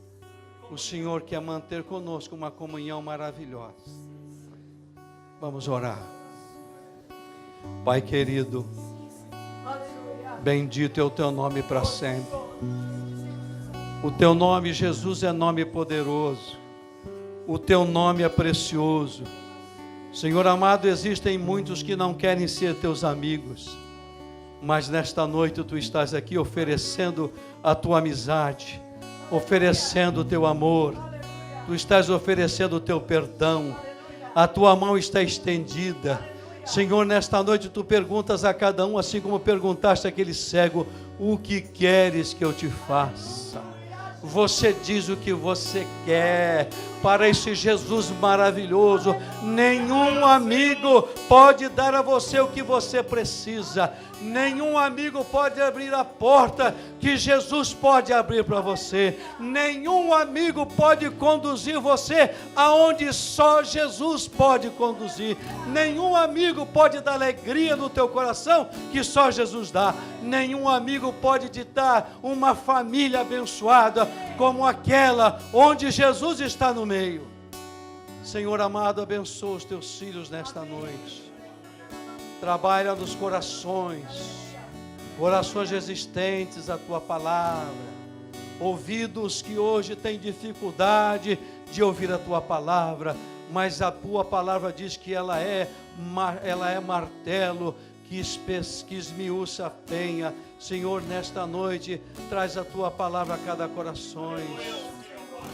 O Senhor quer manter conosco uma comunhão maravilhosa. Vamos orar. Pai querido, bendito é o teu nome para sempre. O teu nome, Jesus, é nome poderoso. O teu nome é precioso. Senhor amado, existem muitos que não querem ser teus amigos, mas nesta noite tu estás aqui oferecendo a tua amizade, oferecendo o teu amor, tu estás oferecendo o teu perdão, a tua mão está estendida. Senhor, nesta noite tu perguntas a cada um, assim como perguntaste àquele cego: o que queres que eu te faça? Você diz o que você quer para esse Jesus maravilhoso. Nenhum amigo pode dar a você o que você precisa. Nenhum amigo pode abrir a porta que Jesus pode abrir para você. Nenhum amigo pode conduzir você aonde só Jesus pode conduzir. Nenhum amigo pode dar alegria no teu coração que só Jesus dá. Nenhum amigo pode ditar uma família abençoada como aquela onde Jesus está no meio. Senhor amado, abençoa os teus filhos nesta noite. Trabalha nos corações resistentes à tua palavra, ouvidos que hoje têm dificuldade de ouvir a tua palavra, mas a tua palavra diz que ela é martelo que esmiuça a penha. Senhor, nesta noite, traz a tua palavra a cada coração.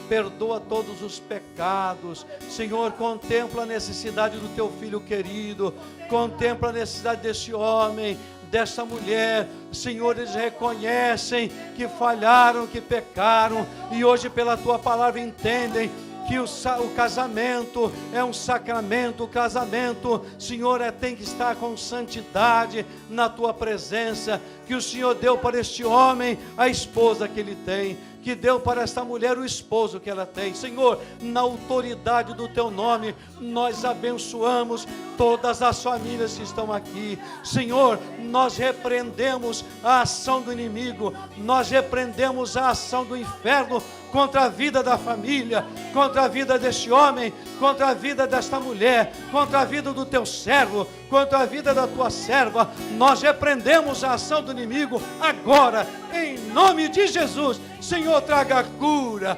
Perdoa todos os pecados. Senhor, contempla a necessidade do teu filho querido, contempla a necessidade desse homem, dessa mulher. Senhor, eles reconhecem que falharam, que pecaram, e hoje pela tua palavra entendem que o casamento é um sacramento. O casamento, Senhor, tem que estar com santidade na tua presença, que o Senhor deu para este homem a esposa que ele tem, que deu para esta mulher o esposo que ela tem. Senhor, na autoridade do teu nome, nós abençoamos todas as famílias que estão aqui. Senhor, nós repreendemos a ação do inimigo, nós repreendemos a ação do inferno contra a vida da família, contra a vida deste homem, contra a vida desta mulher, contra a vida do teu servo, contra a vida da tua serva. Nós repreendemos a ação do inimigo agora, em nome de Jesus. Senhor, traga cura,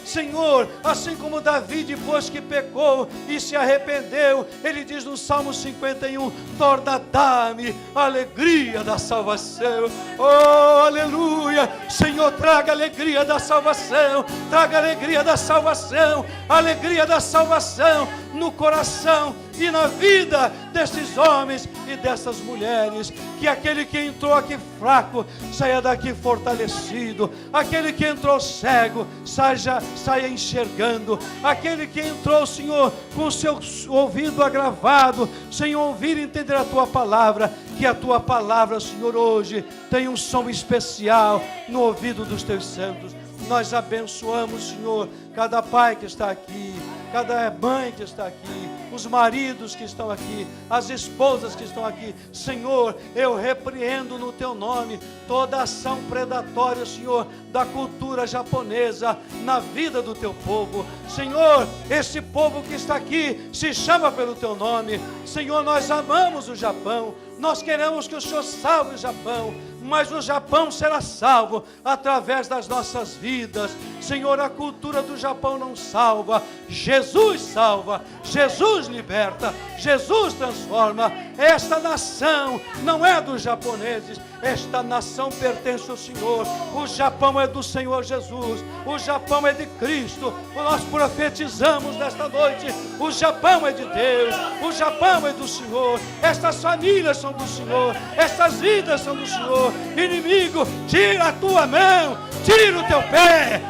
Senhor, assim como Davi, depois que pecou e se arrependeu, ele diz no Salmo 51, torna a dar-me a alegria da salvação. Oh, aleluia. Senhor, traga alegria da salvação, traga alegria da salvação, alegria da salvação no coração e na vida destes homens e dessas mulheres. Que aquele que entrou aqui fraco saia daqui fortalecido, aquele que entrou cego saia enxergando, aquele que entrou, Senhor, com o seu ouvido agravado, sem ouvir e entender a tua palavra, que a tua palavra, Senhor, hoje tem um som especial no ouvido dos teus santos. nós abençoamos, Senhor, cada pai que está aqui, cada mãe que está aqui, os maridos que estão aqui, as esposas que estão aqui. Senhor, eu repreendo no teu nome toda ação predatória, Senhor, da cultura japonesa na vida do teu povo. Senhor, esse povo que está aqui se chama pelo teu nome. Senhor, nós amamos o Japão, nós queremos que o Senhor salve o Japão, mas o Japão será salvo através das nossas vidas. Senhor, a cultura do Japão não salva, Jesus salva, Jesus liberta, Jesus transforma. Esta nação não é dos japoneses, esta nação pertence ao Senhor. O Japão é do Senhor Jesus, o Japão é de Cristo. Nós profetizamos nesta noite: o Japão é de Deus, o Japão é do Senhor, estas famílias são do Senhor, estas vidas são do Senhor. Inimigo, tira a tua mão, tira o teu pé,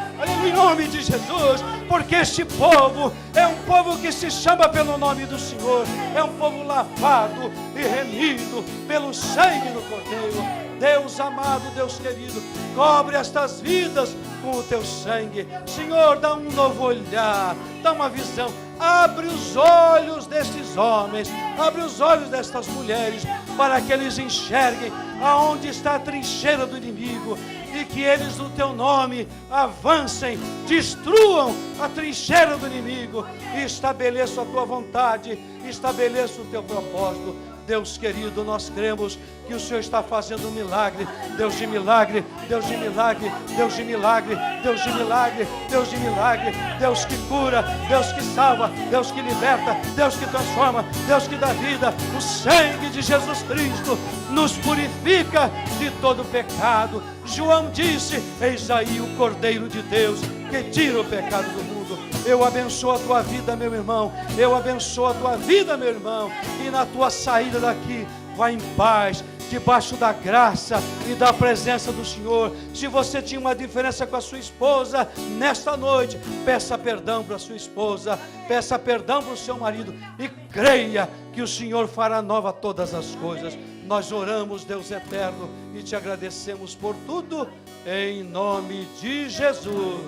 em nome de Jesus, porque este povo é um povo que se chama pelo nome do Senhor, é um povo lavado e remido pelo sangue do Cordeiro. Deus amado, Deus querido, cobre estas vidas com o teu sangue. Senhor, dá um novo olhar, dá uma visão, abre os olhos destes homens, abre os olhos destas mulheres, para que eles enxerguem aonde está a trincheira do inimigo, e que eles no teu nome avancem, destruam a trincheira do inimigo e estabeleçam a tua vontade, estabeleçam o teu propósito. Deus querido, nós cremos que o Senhor está fazendo um milagre. Deus de milagre, Deus de milagre, Deus de milagre, Deus de milagre, Deus de milagre, Deus que cura, Deus que salva, Deus que liberta, Deus que transforma, Deus que dá vida. O sangue de Jesus Cristo nos purifica de todo pecado. João disse: eis aí o Cordeiro de Deus que tira o pecado do mundo. Eu abençoo a tua vida, meu irmão. Eu abençoo a tua vida, meu irmão. E na tua saída daqui, vai em paz, debaixo da graça e da presença do Senhor. Se você tinha uma diferença com a sua esposa, nesta noite, peça perdão para a sua esposa, peça perdão para o seu marido e creia que o Senhor fará nova todas as coisas. Nós oramos, Deus eterno, e te agradecemos por tudo, em nome de Jesus.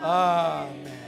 Amém.